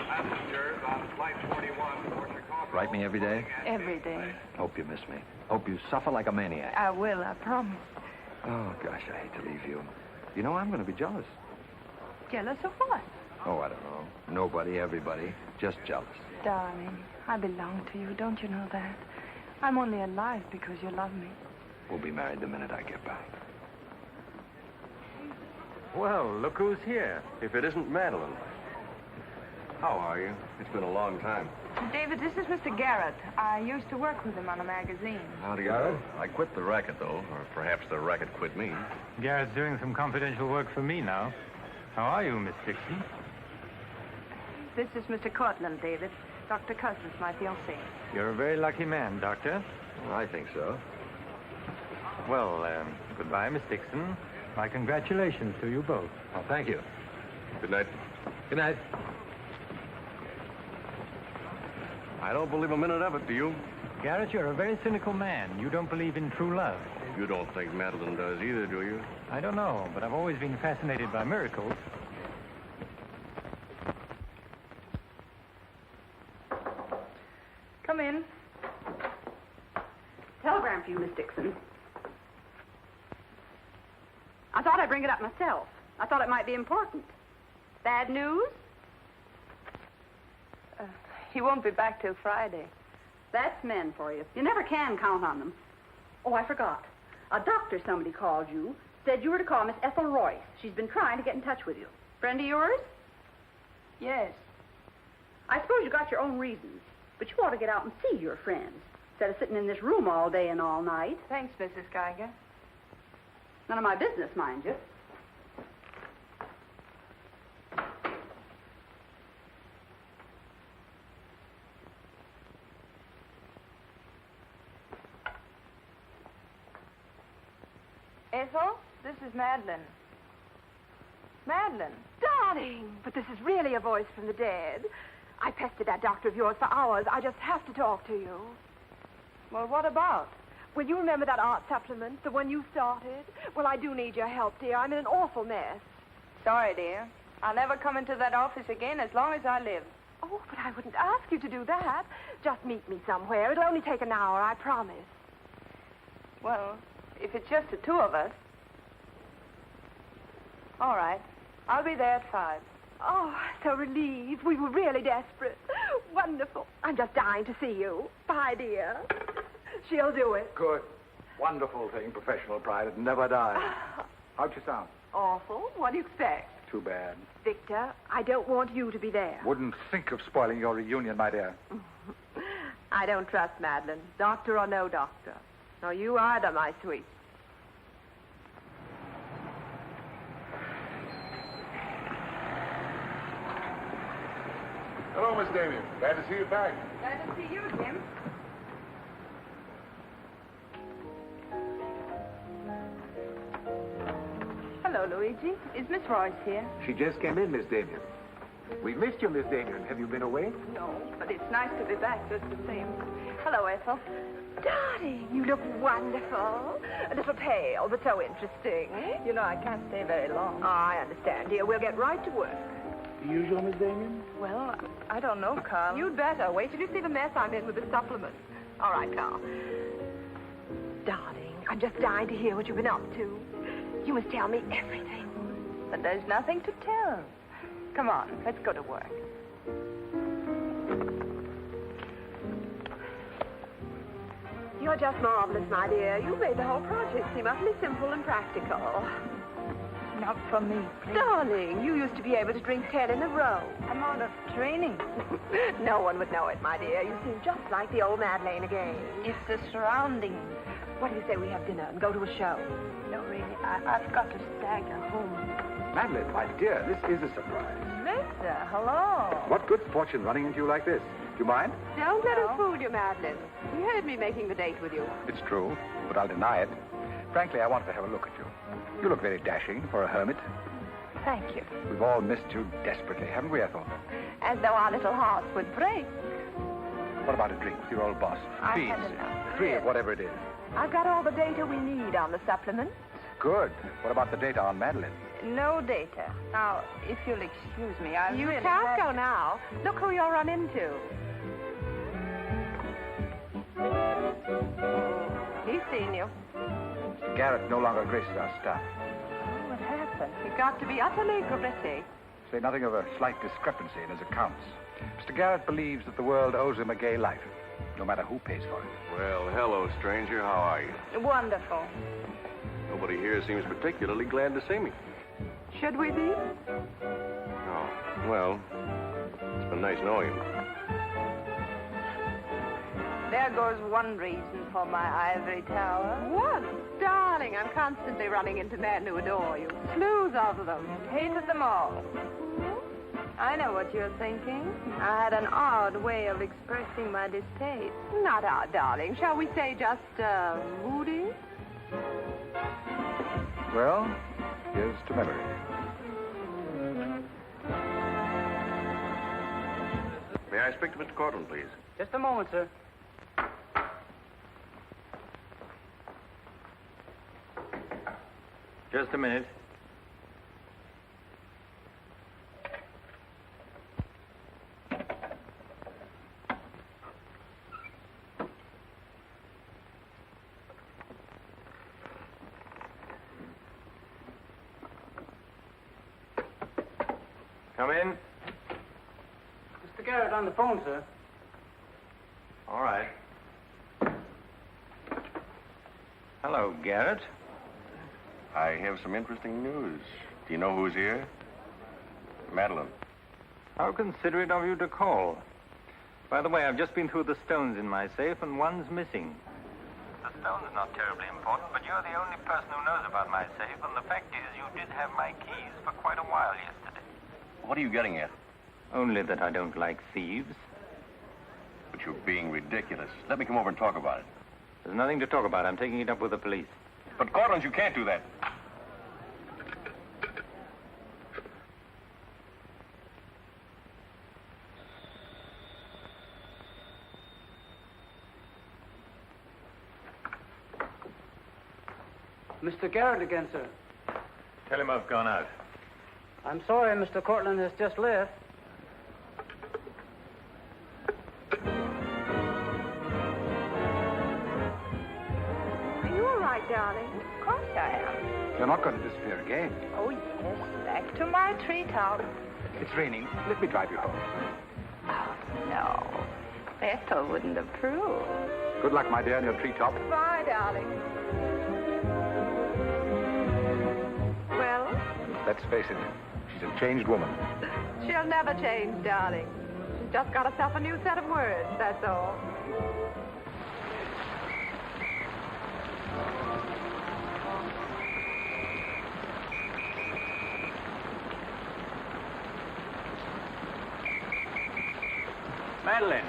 Passengers on Flight 41 for Chicago. Write me every day? Every day. Hope you miss me. Hope you suffer like a maniac. I will, I promise. Oh, gosh, I hate to leave you. You know, I'm going to be jealous. Jealous of what? Oh, I don't know. Nobody, everybody. Just jealous. Darling, I belong to you. Don't you know that? I'm only alive because you love me. We'll be married the minute I get back. Well, look who's here. If it isn't Madeleine. How are you? It's been a long time. David, this is Mr. Garrett. I used to work with him on a magazine. How do you do? I quit the racket, though. Or perhaps the racket quit me. Garrett's doing some confidential work for me now. How are you, Miss Dixon? This is Mr. Cortland, David. Dr. Cousins, my fiancé. You're a very lucky man, Doctor. I think so. Well, goodbye, Miss Dixon. My congratulations to you both. Oh, thank you. Good night. Good night. I don't believe a minute of it, do you? Garrett, you're a very cynical man. You don't believe in true love. You don't think Madeleine does either, do you? I don't know, but I've always been fascinated by miracles. Come in. Telegram for you, Miss Dixon. I thought I'd bring it up myself. I thought it might be important. Bad news? He won't be back till Friday. That's men for you. You never can count on them. Oh, I forgot. A doctor somebody called you, said you were to call Miss Ethel Royce. She's been trying to get in touch with you. Friend of yours? Yes. I suppose you got your own reasons, but you ought to get out and see your friends instead of sitting in this room all day and all night. Thanks, Mrs. Geiger. None of my business, mind you. Ethel, this is Madeleine. Madeleine. Darling, but this is really a voice from the dead. I pestered that doctor of yours for hours. I just have to talk to you. Well, what about? Well, you remember that art supplement, the one you started? Well, I do need your help, dear. I'm in an awful mess. Sorry, dear. I'll never come into that office again as long as I live. Oh, but I wouldn't ask you to do that. Just meet me somewhere. It'll only take an hour, I promise. Well, if it's just the two of us. All right. I'll be there at 5. Oh, so relieved. We were really desperate. Wonderful. I'm just dying to see you. Bye, dear. She'll do it. Good. Wonderful thing, professional pride. It never dies. How'd you sound? Awful. What do you expect? Too bad. Victor, I don't want you to be there. Wouldn't think of spoiling your reunion, my dear. I don't trust Madeleine, doctor or no doctor. Nor you either, my sweet. Hello, Miss Damien. Glad to see you back. Glad to see you, Jim. Hello, Luigi. Is Miss Royce here? She just came in, Miss Damien. We missed you, Miss Damien. Have you been away? No, but it's nice to be back just the same. Hello, Ethel. Darling, you look wonderful. A little pale, but so interesting. You know, I can't stay very long. I understand, dear. We'll get right to work. the usual, Miss Damien? Well, I don't know, Carl. You'd better. Wait till you see the mess I'm in with the supplement. All right, Carl. Darling, I'm just dying to hear what you've been up to. You must tell me everything. But there's nothing to tell. Come on, let's go to work. You're just marvelous, my dear. You made the whole project seem utterly simple and practical. Not for me, please. Darling, you used to be able to drink 10 in a row. I'm out of training. No one would know it, my dear. You seem just like the old Madeleine again. It's the surroundings. What do you say we have dinner and go to a show? No, really, I've got to stagger home. Madeleine, my dear, this is a surprise. Mister, hello. What good fortune running into you like this? Do you mind? Don't let us fool you, Madeleine. You heard me making the date with you. It's true, but I'll deny it. Frankly, I wanted to have a look at you. You look very dashing for a hermit. Thank you. We've all missed you desperately, haven't we, Ethel? As though our little hearts would break. What about a drink with your old boss? I Please. had enough. 3 of whatever it is. I've got all the data we need on the supplement. Good. What about the data on Madeleine? No data. Now, if you'll excuse me, I You really can't have... go now. Look who you'll run into. He's seen you. Garrett no longer graces our staff. Oh, what happened? He got to be utterly gritty. Say nothing of a slight discrepancy in his accounts. Mr. Garrett believes that the world owes him a gay life, no matter who pays for it. Well, hello, stranger. How are you? Wonderful. Nobody here seems particularly glad to see me. Should we be? Oh, well, it's been nice knowing you. There goes one reason for my ivory tower. What? Darling, I'm constantly running into men who adore you. Slews of them. Hated them all. I know what you're thinking. I had an odd way of expressing my distaste. Not odd, darling. Shall we say just, moody? Well, here's to memory. May I speak to Mr. Cortland, please? Just a moment, sir. Just a minute. Come in. Mr. Garrett on the phone, sir. All right. Hello, Garrett. I have some interesting news. Do you know who's here? Madeleine. How considerate of you to call. By the way, I've just been through the stones in my safe, and one's missing. The stone's not terribly important, but you're the only person who knows about my safe, and the fact is you did have my keys for quite a while yesterday. What are you getting at? Only that I don't like thieves. But you're being ridiculous. Let me come over and talk about it. There's nothing to talk about. I'm taking it up with the police. But, Cortland, you can't do that. Mr. Garrett again, sir. Tell him I've gone out. I'm sorry, Mr. Cortland has just left. Are you all right, darling? Of course I am. You're not going to disappear again. Oh, yes. Back to my treetop. It's raining. Let me drive you home. Oh, no. Ethel wouldn't approve. Good luck, my dear, in your treetop. Bye, darling. Well? Let's face it, she's a changed woman. She'll never change, darling. She's just got herself a new set of words, that's all. Madeleine.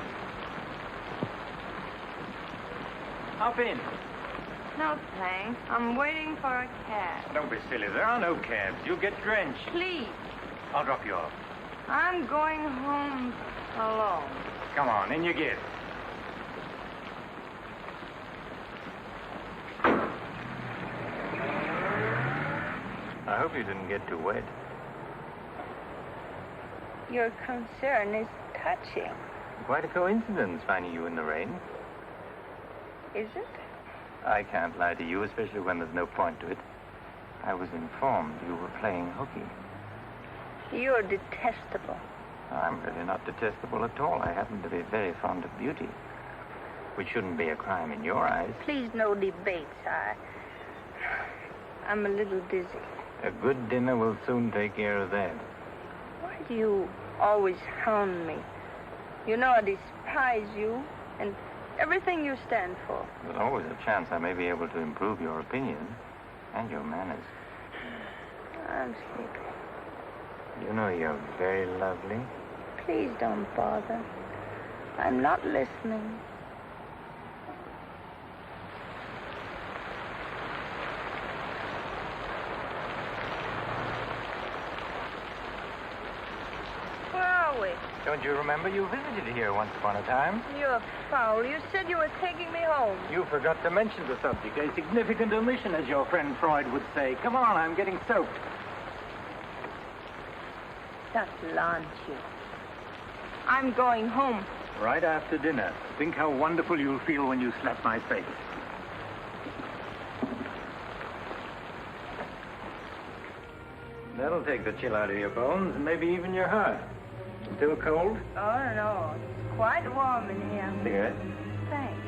Hop in. No, thanks. I'm waiting for a cab. Don't be silly. There are no cabs. You'll get drenched. Please. I'll drop you off. I'm going home alone. Come on, in you get. I hope you didn't get too wet. Your concern is touching. Quite a coincidence finding you in the rain. Is it? I can't lie to you, especially when there's no point to it. I was informed you were playing hooky. You're detestable. I'm really not detestable at all. I happen to be very fond of beauty, which shouldn't be a crime in your eyes. Please, no debates. I'm a little dizzy. A good dinner will soon take care of that. Why do you always hound me? You know I despise you and everything you stand for. There's always a chance I may be able to improve your opinion and your manners. I'm sleepy. You know you're very lovely. Please don't bother. I'm not listening. Where are we? Don't you remember you visited here once upon a time? You're foul. You said you were taking me home. You forgot to mention the subject. A significant omission, as your friend Freud would say. Come on, I'm getting soaked. That launch you. I'm going home. Right after dinner. Think how wonderful you'll feel when you slap my face. That'll take the chill out of your bones and maybe even your heart. Still cold? Oh, no. It's quite warm in here. Cigarette? Thanks.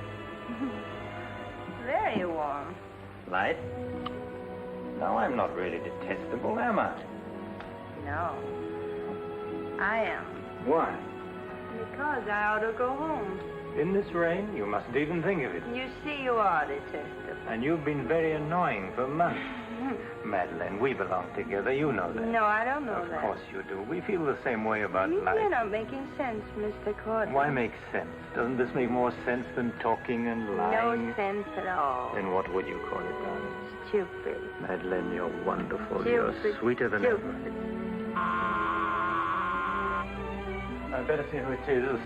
Very warm. Light? Now, I'm not really detestable, am I? No. I am. Why? Because I ought to go home. In this rain, you mustn't even think of it. You see, you are detestable. And you've been very annoying for months. Madeleine, we belong together. You know that. No, I don't know Of that. course you do. We feel the same way about life. You're not making sense, Mr. Courtney. Why make sense? Doesn't this make more sense than talking and lying? No sense at all. Then what would you call it, darling? Stupid. Madeleine, you're wonderful. Stupid. You're sweeter than ever. I'd better see who it is.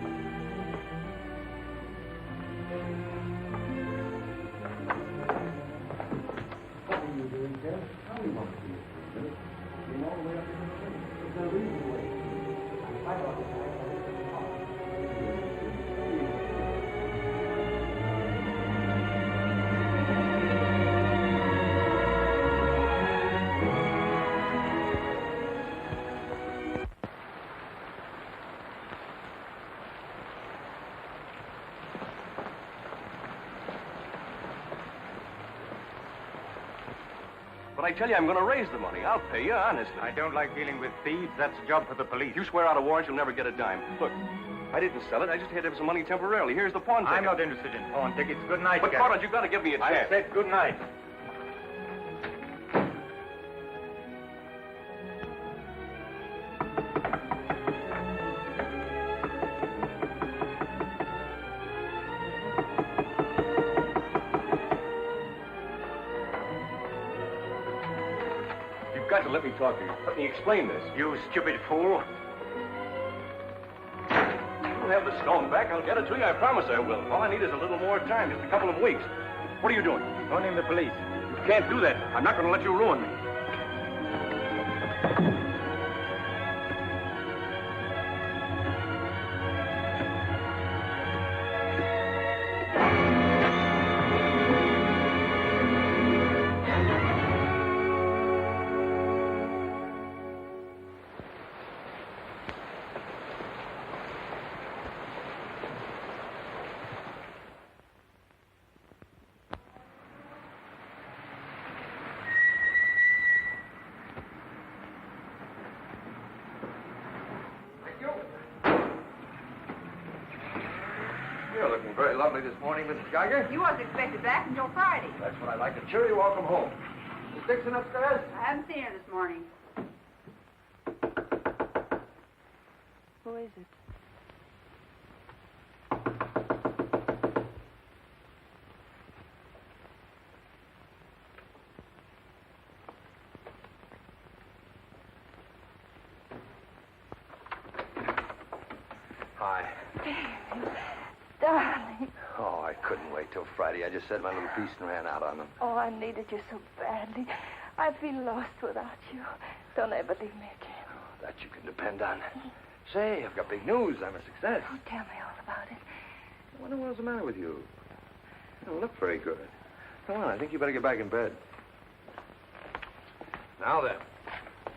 But I tell you, I'm going to raise the money. I'll pay you, honestly. I don't like dealing with thieves. That's a job for the police. You swear out a warrant, you'll never get a dime. Look, I didn't sell it. I just had to have some money temporarily. Here's the pawn ticket. I'm not interested in pawn tickets. Good night, But, Garrett. Carter, you've got to give me a chance. I said good night. You've got to let me talk to you. Let me explain this. You stupid fool. I'll have the stone back. I'll get it to you. I promise I will. All I need is a little more time, just a couple of weeks. What are you doing? Phoning the police. You can't do that. I'm not going to let you ruin me. You're looking very lovely this morning, Mrs. Geiger. You wasn't expected back until Friday. That's what I like. A cheery welcome home. Miss Dixon upstairs? I haven't seen her this morning. Who is it? Hi. Darling. Oh, I couldn't wait till Friday. I just said my little piece and ran out on them. Oh, I needed you so badly. I feel lost without you. Don't ever leave me again. That you can depend on. Say, I've got big news. I'm a success. Oh, tell me all about it. I wonder what's the matter with you. You don't look very good. Come on, I think you better get back in bed. Now then,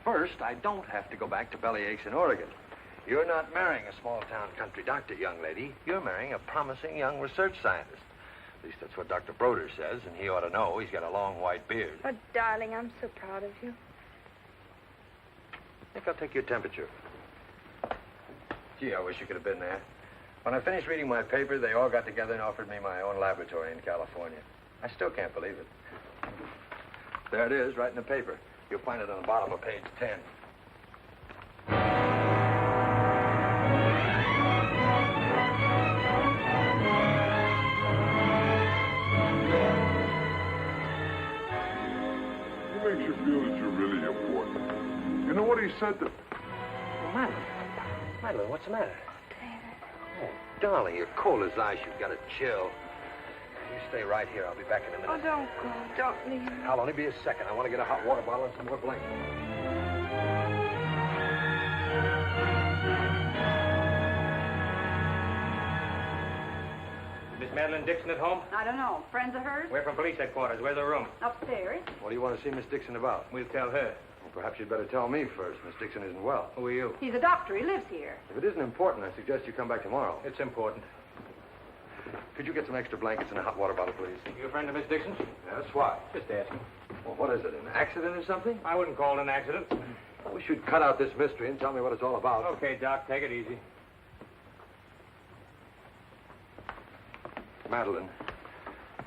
first, I don't have to go back to Bellyaches in Oregon. You're not marrying a small-town country doctor, young lady. You're marrying a promising young research scientist. At least that's what Dr. Broder says, and he ought to know. He's got a long white beard. Oh, darling, I'm so proud of you. I think I'll take your temperature. Gee, I wish you could have been there. When I finished reading my paper, they all got together and offered me my own laboratory in California. I still can't believe it. There it is, right in the paper. You'll find it on the bottom of page 10. What makes you feel that you're really important? You know what he said to... Well, Madeline. Madeline, what's the matter? Oh, darling, you're cold as ice. You've got a chill. You stay right here. I'll be back in a minute. Oh, don't go. Don't leave me. I'll only be a second. I want to get a hot water bottle and some more blankets. Miss Madeleine Dixon at home? I don't know. Friends of hers? We're from police headquarters. Where's her room? Upstairs. What do you want to see Miss Dixon about? We'll tell her. Well, perhaps you'd better tell me first. Miss Dixon isn't well. Who are you? He's a doctor. He lives here. If it isn't important, I suggest you come back tomorrow. It's important. Could you get some extra blankets and a hot water bottle, please? You a friend of Miss Dixon's? That's why. Just asking. Well, what is it, an accident or something? I wouldn't call it an accident. I wish you'd cut out this mystery and tell me what it's all about. Okay, Doc, take it easy. Madeline,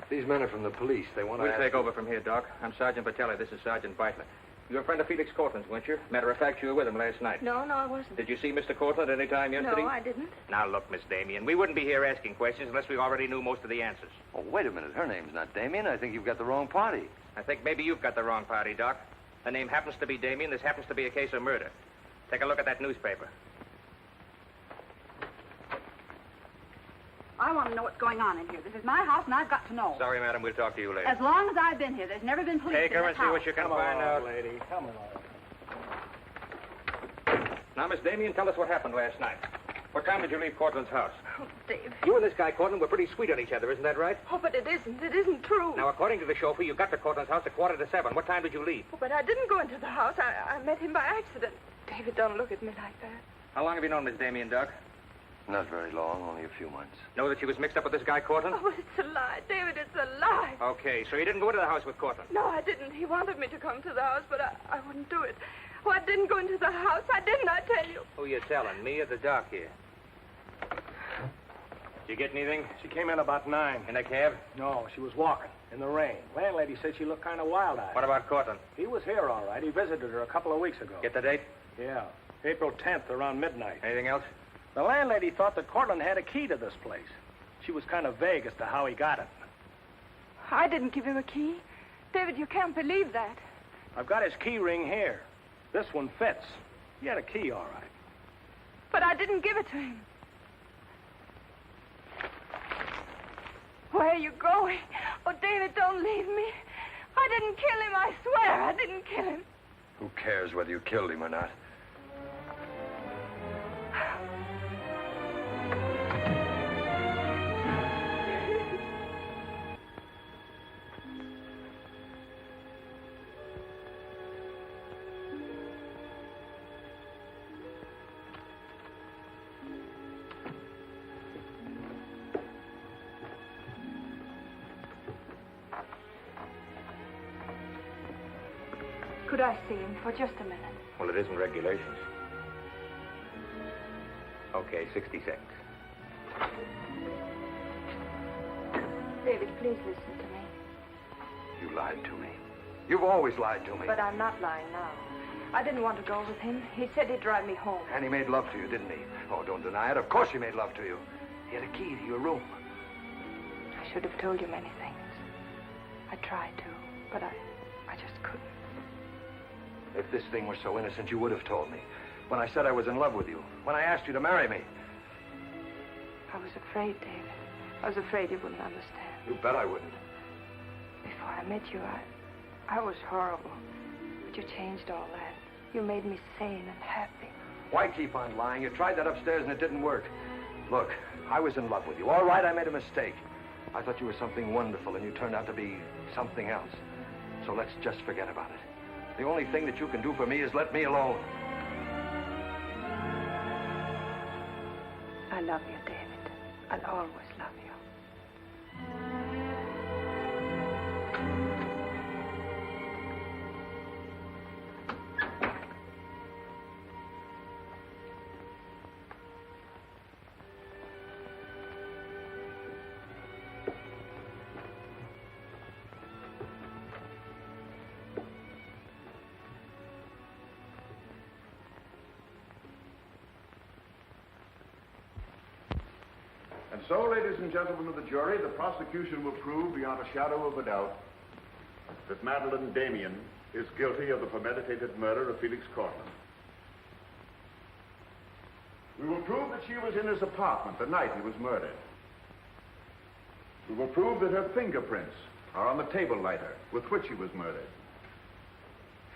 these men are from the police. They want to We'll take over from here, Doc. I'm Sergeant Fatale. This is Sergeant Beitler. You're a friend of Felix Cortland's, weren't you? Matter of fact, you were with him last night. No, I wasn't. Did you see Mr. Cortland any time yesterday? No, I didn't. Now, look, Miss Damien, we wouldn't be here asking questions unless we already knew most of the answers. Oh, wait a minute. Her name's not Damien. I think you've got the wrong party. I think maybe you've got the wrong party, Doc. Her name happens to be Damien. This happens to be a case of murder. Take a look at that newspaper. I want to know what's going on in here. This is my house, and I've got to know. Sorry, madam. We'll talk to you later. As long as I've been here, there's never been police Take in her this and see house. what you can find out. lady. Come on. Now, Miss Damien, tell us what happened last night. What time did you leave Cortland's house? Oh, Dave. You and this guy, Cortland, were pretty sweet on each other, isn't that right? Oh, but it isn't. It isn't true. Now, according to the chauffeur, you got to Cortland's house at 6:45. What time did you leave? Oh, but I didn't go into the house. I met him by accident. David, don't look at me like that. How long have you known Miss Damien, Doc? Not very long, only a few months. Know that she was mixed up with this guy, Cortland? Oh, but it's a lie. David, it's a lie. Okay, so you didn't go into the house with Cortland? No, I didn't. He wanted me to come to the house, but I wouldn't do it. Oh, I didn't go into the house. I didn't, I tell you. Who you telling, me or the doc here? Did you get anything? She came in about 9. In a cab? No, she was walking in the rain. Landlady said she looked kind of wild-eyed. What about Cortland? He was here, all right. He visited her a couple of weeks ago. Get the date? Yeah, April 10th, around midnight. Anything else? The landlady thought that Cortland had a key to this place. She was kind of vague as to how he got it. I didn't give him a key. David, you can't believe that. I've got his key ring here. This one fits. He had a key, all right. But I didn't give it to him. Where are you going? Oh, David, don't leave me. I didn't kill him, I swear. I didn't kill him. Who cares whether you killed him or not? Could I see him for just a minute? Well, it isn't regulations. Okay, 60 seconds. David, please listen to me. You lied to me. You've always lied to me. But I'm not lying now. I didn't want to go with him. He said he'd drive me home. And he made love to you, didn't he? Oh, don't deny it. Of course he made love to you. He had a key to your room. I should have told you many things. I tried to, but I just couldn't. If this thing were so innocent, you would have told me. When I said I was in love with you. When I asked you to marry me. I was afraid, David. I was afraid you wouldn't understand. You bet I wouldn't. Before I met you, I was horrible. But you changed all that. You made me sane and happy. Why keep on lying? You tried that upstairs and it didn't work. Look, I was in love with you. All right, I made a mistake. I thought you were something wonderful, and you turned out to be something else. So let's just forget about it. The only thing that you can do for me is let me alone. I love you, David. I'll always love you. And so, ladies and gentlemen of the jury, the prosecution will prove beyond a shadow of a doubt that Madeleine Damien is guilty of the premeditated murder of Felix Cortland. We will prove that she was in his apartment the night he was murdered. We will prove that her fingerprints are on the table lighter with which he was murdered.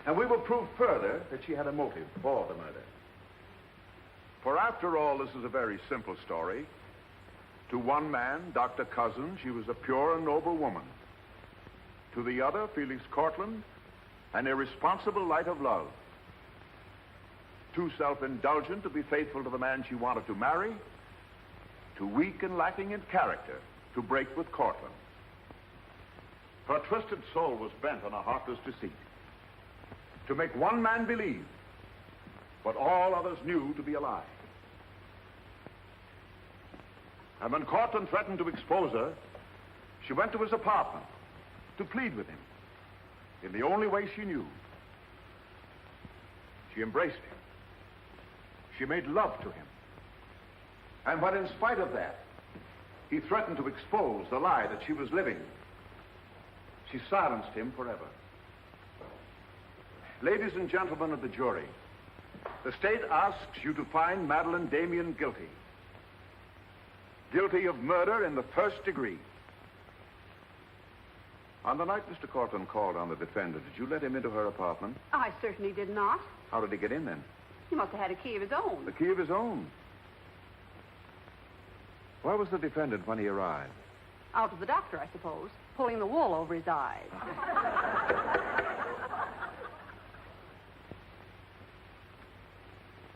And we will prove further that she had a motive for the murder. For after all, this is a very simple story. To one man, Dr. Cousins, she was a pure and noble woman. To the other, Felix Cortland, an irresponsible light of love. Too self-indulgent to be faithful to the man she wanted to marry. Too weak and lacking in character to break with Cortland. Her twisted soul was bent on a heartless deceit. To make one man believe what all others knew to be a lie. And when Cortland threatened to expose her, she went to his apartment to plead with him in the only way she knew. She embraced him. She made love to him. And when, in spite of that, he threatened to expose the lie that she was living, she silenced him forever. Ladies and gentlemen of the jury, the state asks you to find Madeleine Damien guilty. Guilty of murder in the first degree. On the night Mr. Cortland called on the defendant, did you let him into her apartment? I certainly did not. How did he get in then? He must have had a key of his own. The key of his own? Where was the defendant when he arrived? Out with the doctor, I suppose, pulling the wool over his eyes.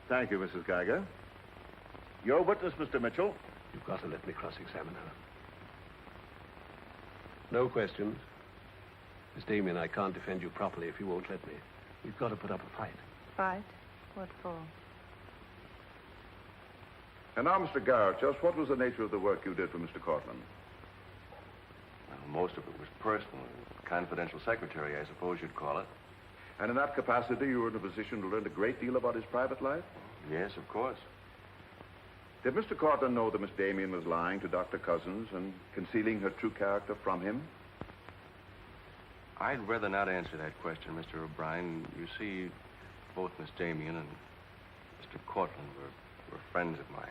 Thank you, Mrs. Geiger. Your witness, Mr. Mitchell. You've got to let me cross-examine her. No questions. Miss Damien, I can't defend you properly if you won't let me. We've got to put up a fight. Fight? What for? And now, Mr. Garrett, just what was the nature of the work you did for Mr. Cortland? Well, most of it was personal. Confidential secretary, I suppose you'd call it. And in that capacity, you were in a position to learn a great deal about his private life? Yes, of course. Did Mr. Cortland know that Miss Damien was lying to Dr. Cousins and concealing her true character from him? I'd rather not answer that question, Mr. O'Brien. You see, both Miss Damien and Mr. Cortland were friends of mine.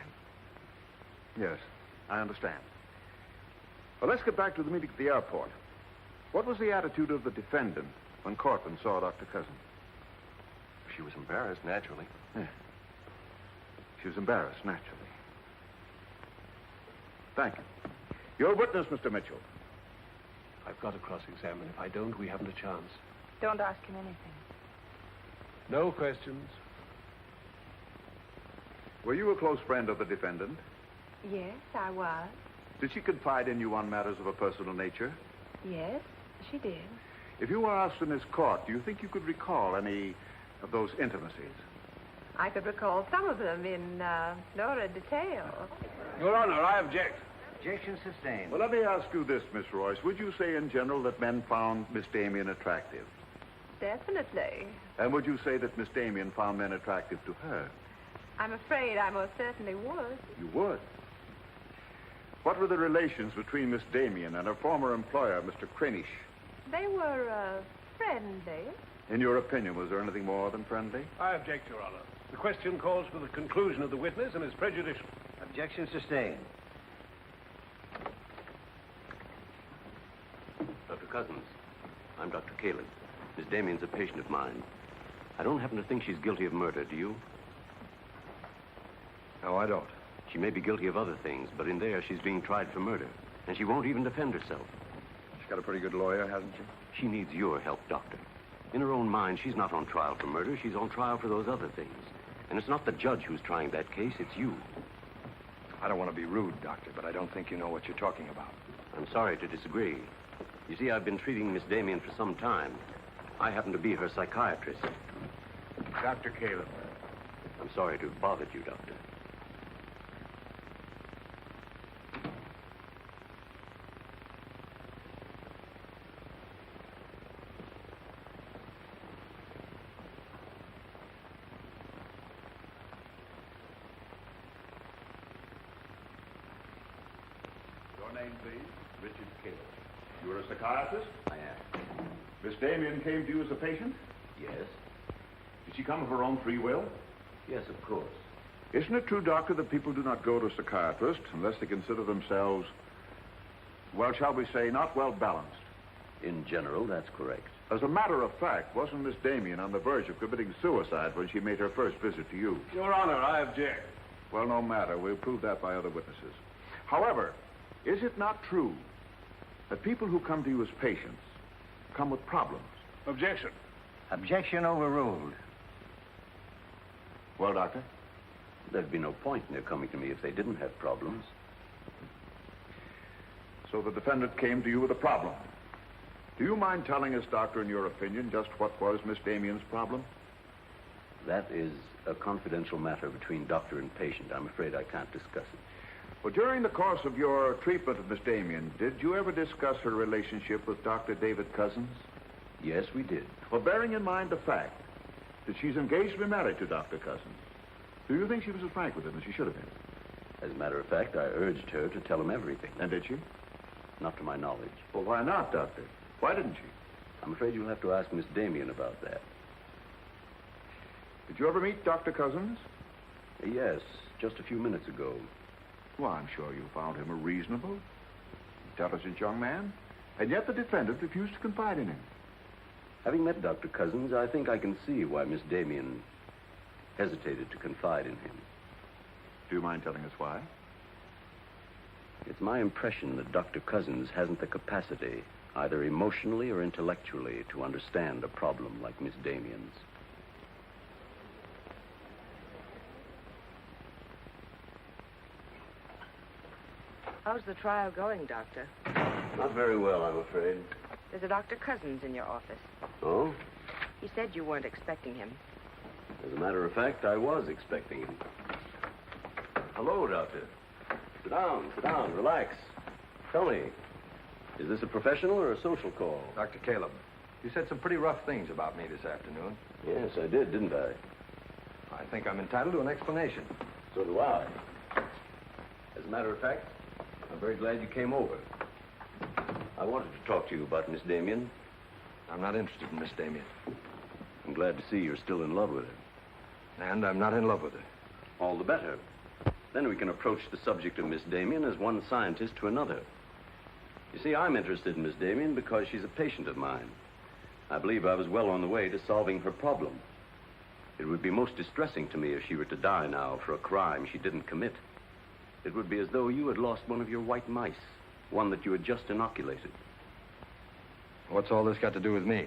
Yes, I understand. Well, let's get back to the meeting at the airport. What was the attitude of the defendant when Cortland saw Dr. Cousins? She was embarrassed, naturally. Yeah. She was embarrassed, naturally. Thank you. Your witness, Mr. Mitchell. I've got to cross-examine. If I don't, we haven't a chance. Don't ask him anything. No questions. Were you a close friend of the defendant? Yes, I was. Did she confide in you on matters of a personal nature? Yes, she did. If you were asked in this court, do you think you could recall any of those intimacies? I could recall some of them in lurid detail. Your Honor, I object. Objection sustained. Well, let me ask you this, Miss Royce. Would you say in general that men found Miss Damien attractive? Definitely. And would you say that Miss Damien found men attractive to her? I'm afraid I most certainly would. You would? What were the relations between Miss Damien and her former employer, Mr. Cranish? They were friendly. In your opinion, was there anything more than friendly? I object, Your Honor. The question calls for the conclusion of the witness and is prejudicial. Objection sustained. Dr. Cousins, I'm Dr. Kalin. Miss Damien's a patient of mine. I don't happen to think she's guilty of murder, do you? No, I don't. She may be guilty of other things, but in there she's being tried for murder. And she won't even defend herself. She's got a pretty good lawyer, hasn't she? She needs your help, Doctor. In her own mind, she's not on trial for murder. She's on trial for those other things. And it's not the judge who's trying that case, it's you. I don't want to be rude, Doctor, but I don't think you know what you're talking about. I'm sorry to disagree. You see, I've been treating Miss Damien for some time. I happen to be her psychiatrist. Dr. Caleb. I'm sorry to have bothered you, Doctor. Your name, please? Richard Caleb. You're a psychiatrist? I am. Miss Damien came to you as a patient? Yes? Did she come of her own free will? Yes, of course. Isn't it true, Doctor, that people do not go to psychiatrists unless they consider themselves, well, shall we say, not well balanced? In general, that's correct. As a matter of fact, wasn't Miss Damien on the verge of committing suicide when she made her first visit to you? Your Honor, I object. Well, no matter. We'll prove that by other witnesses. However, is it not true that people who come to you as patients come with problems? Objection. Objection overruled. Well, Doctor? There'd be no point in their coming to me if they didn't have problems. So the defendant came to you with a problem. Do you mind telling us, Doctor, in your opinion, just what was Miss Damien's problem? That is a confidential matter between doctor and patient. I'm afraid I can't discuss it. Well, during the course of your treatment of Miss Damien, did you ever discuss her relationship with Dr. David Cousins? Yes, we did. Well, bearing in mind the fact that she's engaged to be married to Dr. Cousins, do you think she was as frank with him as she should have been? As a matter of fact, I urged her to tell him everything. And did she? Not to my knowledge. Well, why not, Doctor? Why didn't she? I'm afraid you'll have to ask Miss Damien about that. Did you ever meet Dr. Cousins? Yes, just a few minutes ago. Well, I'm sure you found him a reasonable, intelligent young man. And yet the defendant refused to confide in him. Having met Dr. Cousins, I think I can see why Miss Damien hesitated to confide in him. Do you mind telling us why? It's my impression that Dr. Cousins hasn't the capacity, either emotionally or intellectually, to understand a problem like Miss Damien's. How's the trial going, Doctor? Not very well, I'm afraid. There's a Dr. Cousins in your office. Oh? He said you weren't expecting him. As a matter of fact, I was expecting him. Hello, Doctor. Sit down, relax. Tell me, is this a professional or a social call? Dr. Caleb, you said some pretty rough things about me this afternoon. Yes, I did, didn't I? I think I'm entitled to an explanation. So do I. As a matter of fact, I'm very glad you came over. I wanted to talk to you about Miss Damien. I'm not interested in Miss Damien. I'm glad to see you're still in love with her. And I'm not in love with her. All the better. Then we can approach the subject of Miss Damien as one scientist to another. You see, I'm interested in Miss Damien because she's a patient of mine. I believe I was well on the way to solving her problem. It would be most distressing to me if she were to die now for a crime she didn't commit. It would be as though you had lost one of your white mice, one that you had just inoculated. What's all this got to do with me?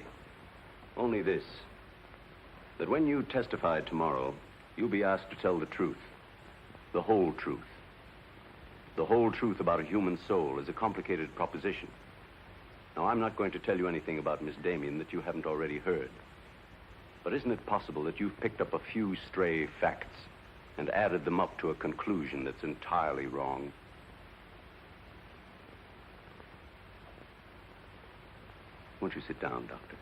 Only this, that when you testify tomorrow, you'll be asked to tell the truth. The whole truth. The whole truth about a human soul is a complicated proposition. Now, I'm not going to tell you anything about Miss Damien that you haven't already heard. But isn't it possible that you've picked up a few stray facts and added them up to a conclusion that's entirely wrong? Won't you sit down, Doctor?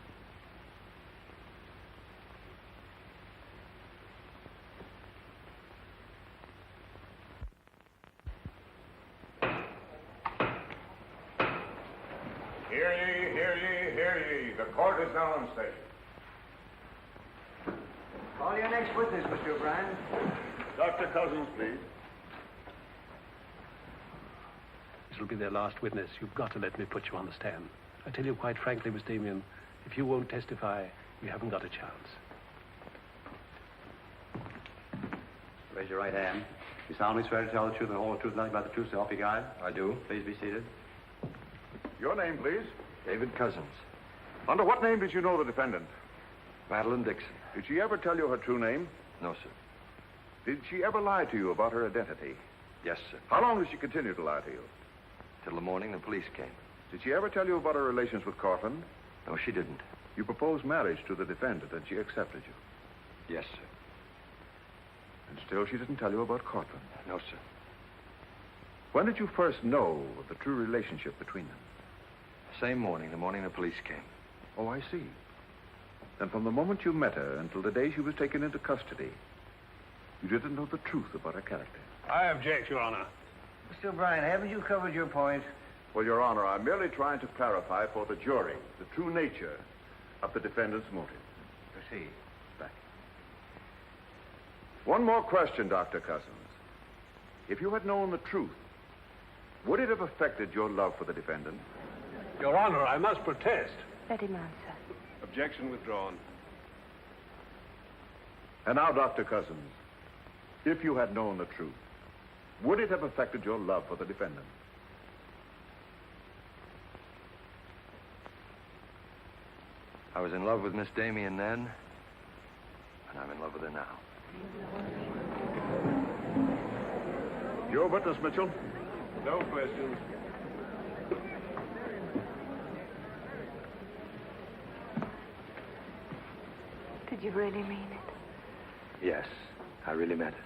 Hear ye, hear ye, hear ye. The court is now in session. Call your next witness, Mr. O'Brien. Dr. Cousins, please. This will be their last witness. You've got to let me put you on the stand. I tell you quite frankly, Miss Damien, if you won't testify, you haven't got a chance. Raise your right hand. You solemnly swear to tell the truth and the whole truth, nothing but the truth, so help you God? I do. Please be seated. Your name, please. David Cousins. Under what name did you know the defendant? Madeleine Dixon. Did she ever tell you her true name? No, sir. Did she ever lie to you about her identity? Yes, sir. How long did she continue to lie to you? Till the morning the police came. Did she ever tell you about her relations with Cortland? No, she didn't. You proposed marriage to the defendant, and she accepted you. Yes, sir. And still she didn't tell you about Cortland? No, sir. When did you first know of the true relationship between them? Same morning, the morning the police came. Oh, I see. Then from the moment you met her until the day she was taken into custody, you didn't know the truth about her character. I object, Your Honor. Mr. O'Brien, haven't you covered your point? Well, Your Honor, I'm merely trying to clarify for the jury the true nature of the defendant's motive. Proceed. Back. One more question, Dr. Cousins. If you had known the truth, would it have affected your love for the defendant? Your Honor, I must protest. Let him answer. Objection withdrawn. And now, Dr. Cousins, if you had known the truth, would it have affected your love for the defendant? I was in love with Miss Damien then, and I'm in love with her now. Your witness, Mitchell. No questions. Did you really mean it? Yes, I really meant it.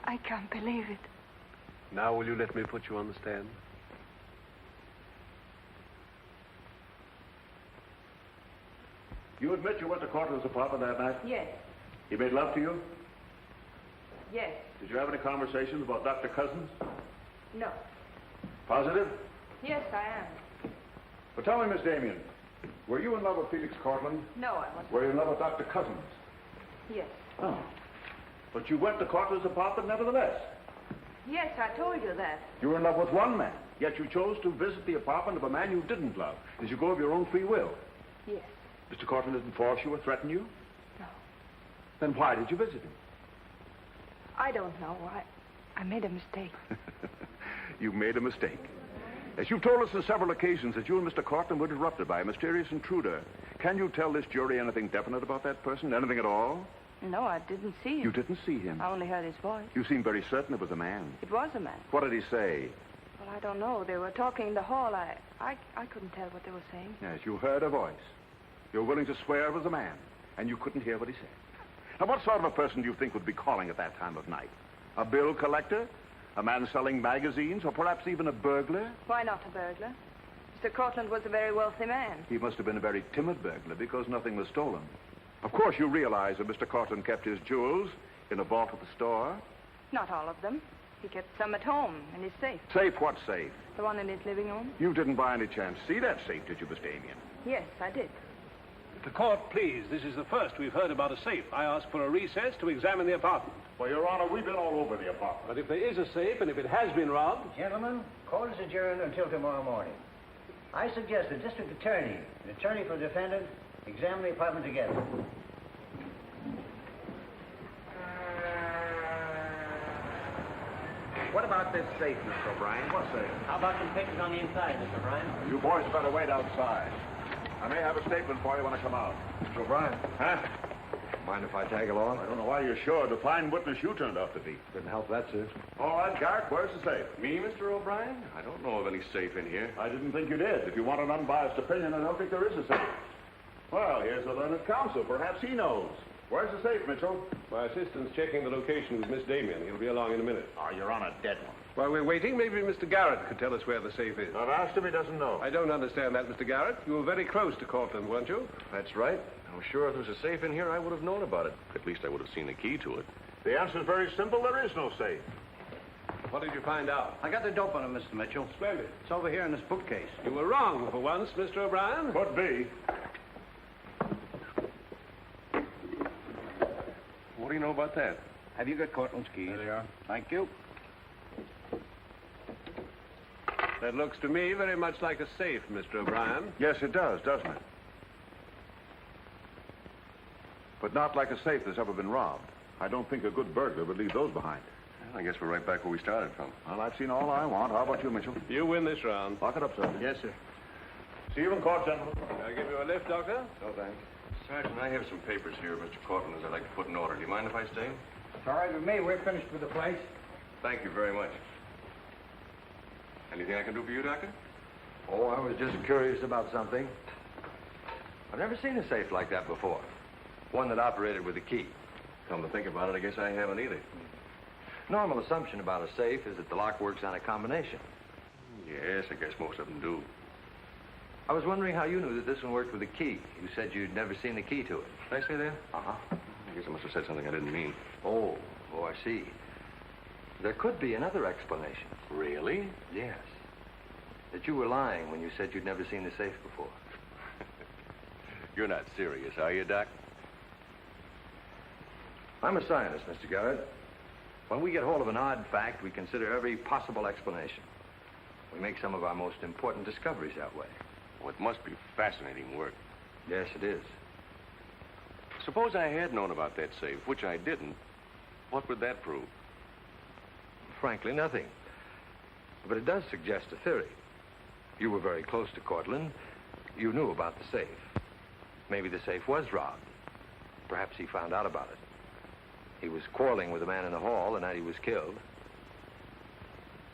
I can't believe it. Now will you let me put you on the stand? You admit you went to Cortland's apartment that night? Yes. He made love to you? Yes. Did you have any conversations about Dr. Cousins? No. Positive? Yes, I am. But tell me, Miss Damien, were you in love with Felix Cortland? No, I wasn't. Were you in love with Dr. Cousins? Yes. Oh. But you went to Cortland's apartment nevertheless. Yes, I told you that. You were in love with one man, yet you chose to visit the apartment of a man you didn't love. Did you go of your own free will? Yes. Mr. Cortland didn't force you or threaten you? No. Then why did you visit him? I don't know. I made a mistake. You made a mistake. As you've told us on several occasions that you and Mr. Cortland were interrupted by a mysterious intruder. Can you tell this jury anything definite about that person? Anything at all? No, I didn't see him. You didn't see him? I only heard his voice. You seem very certain it was a man. It was a man. What did he say? Well, I don't know. They were talking in the hall. I couldn't tell what they were saying. Yes, you heard a voice. You're willing to swear it was a man, and you couldn't hear what he said. Now, what sort of a person do you think would be calling at that time of night? A bill collector? A man selling magazines? Or perhaps even a burglar? Why not a burglar? Mr. Cortland was a very wealthy man. He must have been a very timid burglar because nothing was stolen. Of course, you realize that Mr. Cortland kept his jewels in a vault at the store? Not all of them. He kept some at home in his safe. Safe? What safe? The one in his living room? You didn't by any chance see that safe, did you, Miss Damien? Yes, I did. The court, please. This is the first we've heard about a safe. I ask for a recess to examine the apartment. Well, Your Honor, we've been all over the apartment. But if there is a safe, and if it has been robbed... Gentlemen, court is adjourned until tomorrow morning. I suggest the district attorney, the attorney for the defendant, examine the apartment together. What about this safe, Mr. O'Brien? What safe? How about some pictures on the inside, Mr. O'Brien? You boys better wait outside. I may have a statement for you when I come out. Mr. O'Brien. Huh? Mind if I tag along? I don't know why you're sure. The fine witness you turned out to be. Couldn't help that, sir. All right, Garrett, where's the safe? Me, Mr. O'Brien? I don't know of any safe in here. I didn't think you did. If you want an unbiased opinion, I don't think there is a safe. Well, here's the learned counsel. Perhaps he knows. Where's the safe, Mitchell? My assistant's checking the location with Miss Damien. He'll be along in a minute. Oh, you're on a dead one. While we're waiting, maybe Mr. Garrett could tell us where the safe is. I've asked him. He doesn't know. I don't understand that, Mr. Garrett. You were very close to Cortland, weren't you? That's right. I'm sure if there was a safe in here, I would have known about it. At least I would have seen the key to it. The answer's very simple. There is no safe. What did you find out? I got the dope on him, Mr. Mitchell. Splendid. It's over here in this bookcase. You were wrong for once, Mr. O'Brien. Could be. What do you know about that? Have you got Cortland's keys? There they are. Thank you. That looks to me very much like a safe, Mr. O'Brien. Yes, it does, doesn't it? But not like a safe that's ever been robbed. I don't think a good burglar would leave those behind. Well, I guess we're right back where we started from. Well, I've seen all I want. How about you, Mitchell? You win this round. Lock it up, sir. Yes, sir. See you in court, gentlemen. I'll give you a lift, Doctor. No, thanks. Sergeant, I have some papers here, Mr. Cortland, I'd like to put in order. Do you mind if I stay? It's all right with me. We're finished with the place. Thank you very much. Anything I can do for you, Doctor? Oh, I was just curious about something. I've never seen a safe like that before. One that operated with a key. Come to think about it, I guess I haven't either. Normal assumption about a safe is that the lock works on a combination. Yes, I guess most of them do. I was wondering how you knew that this one worked with a key. You said you'd never seen the key to it. Did I say that? Uh-huh. I guess I must have said something I didn't mean. Oh, I see. There could be another explanation. Really? Yes. That you were lying when you said you'd never seen the safe before. You're not serious, are you, Doc? I'm a scientist, Mr. Garrett. When we get hold of an odd fact, we consider every possible explanation. We make some of our most important discoveries that way. Well, it must be fascinating work. Yes, it is. Suppose I had known about that safe, which I didn't. What would that prove? Frankly, nothing. But it does suggest a theory. You were very close to Cortland. You knew about the safe. Maybe the safe was robbed. Perhaps he found out about it. He was quarreling with a man in the hall the night he was killed.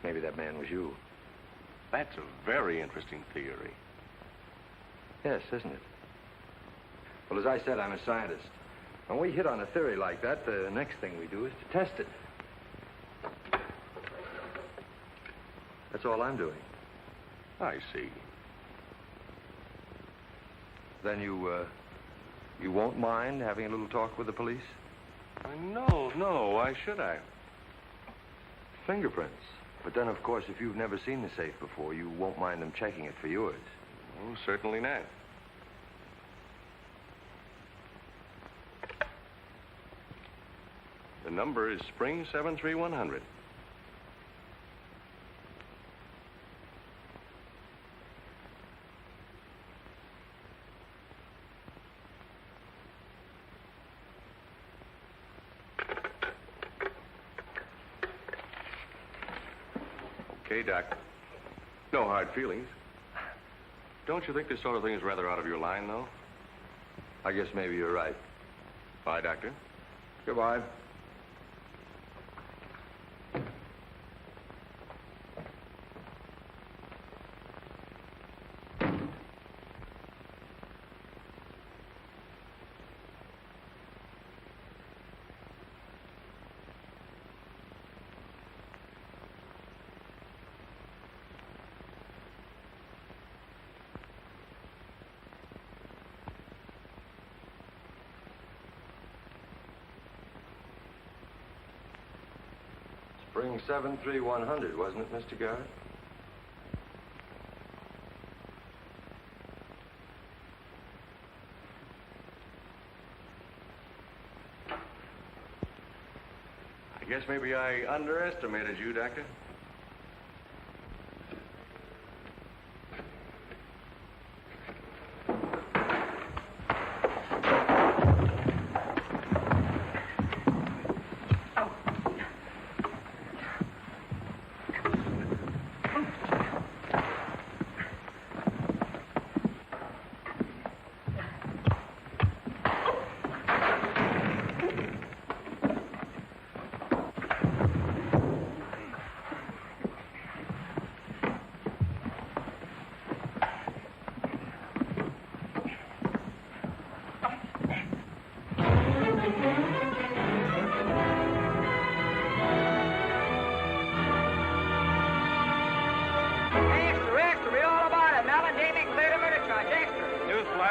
Maybe that man was you. That's a very interesting theory. Yes, isn't it? Well, as I said, I'm a scientist. When we hit on a theory like that, the next thing we do is to test it. That's all I'm doing. I see. Then you won't mind having a little talk with the police? No. Why should I? Fingerprints. But then, of course, if you've never seen the safe before, you won't mind them checking it for yours. Oh, certainly not. The number is Spring 73100. Okay, Doc. No hard feelings. Don't you think this sort of thing is rather out of your line, though? I guess maybe you're right. Bye, Doctor. Goodbye. Spring 73100, wasn't it, Mr. Garrett? I guess maybe I underestimated you, Doctor.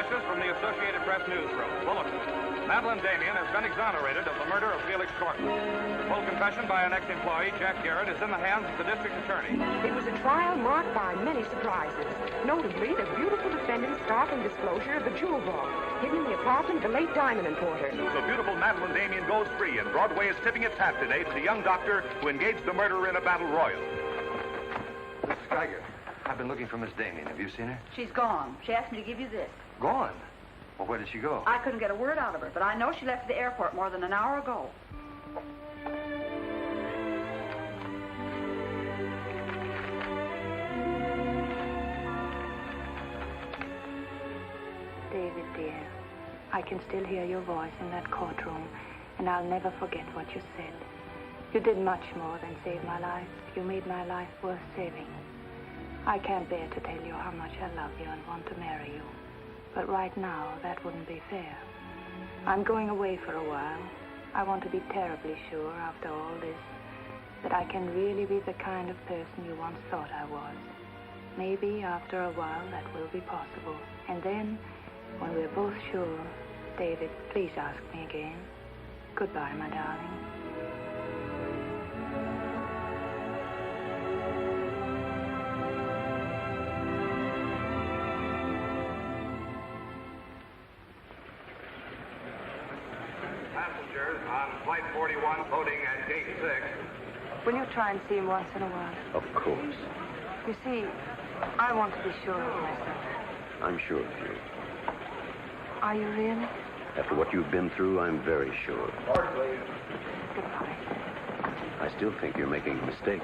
From the Associated Press newsroom. Bulletin. Madeleine Damien has been exonerated of the murder of Felix Cortland. The full confession by an ex-employee, Jack Garrett, is in the hands of the district attorney. It was a trial marked by many surprises. Notably, the beautiful defendant's startling disclosure of the jewel vault hidden in the apartment of the late diamond importer. So beautiful Madeleine Damien goes free, and Broadway is tipping its hat today to the young doctor who engaged the murderer in a battle royal. Mrs. Geiger, I've been looking for Miss Damien. Have you seen her? She's gone. She asked me to give you this. Gone? Well, where did she go? I couldn't get a word out of her, but I know she left the airport more than an hour ago. David, dear, I can still hear your voice in that courtroom, and I'll never forget what you said. You did much more than save my life. You made my life worth saving. I can't bear to tell you how much I love you and want to marry you. But right now, that wouldn't be fair. I'm going away for a while. I want to be terribly sure, after all this, that I can really be the kind of person you once thought I was. Maybe after a while that will be possible. And then, when we're both sure, David, please ask me again. Goodbye, my darling. Passengers on Flight 41 boarding at Gate 6. Will you try and see him once in a while? Of course. You see, I want to be sure of myself. I'm sure of you. Are you really? After what you've been through, I'm very sure. Goodbye. I still think you're making a mistake.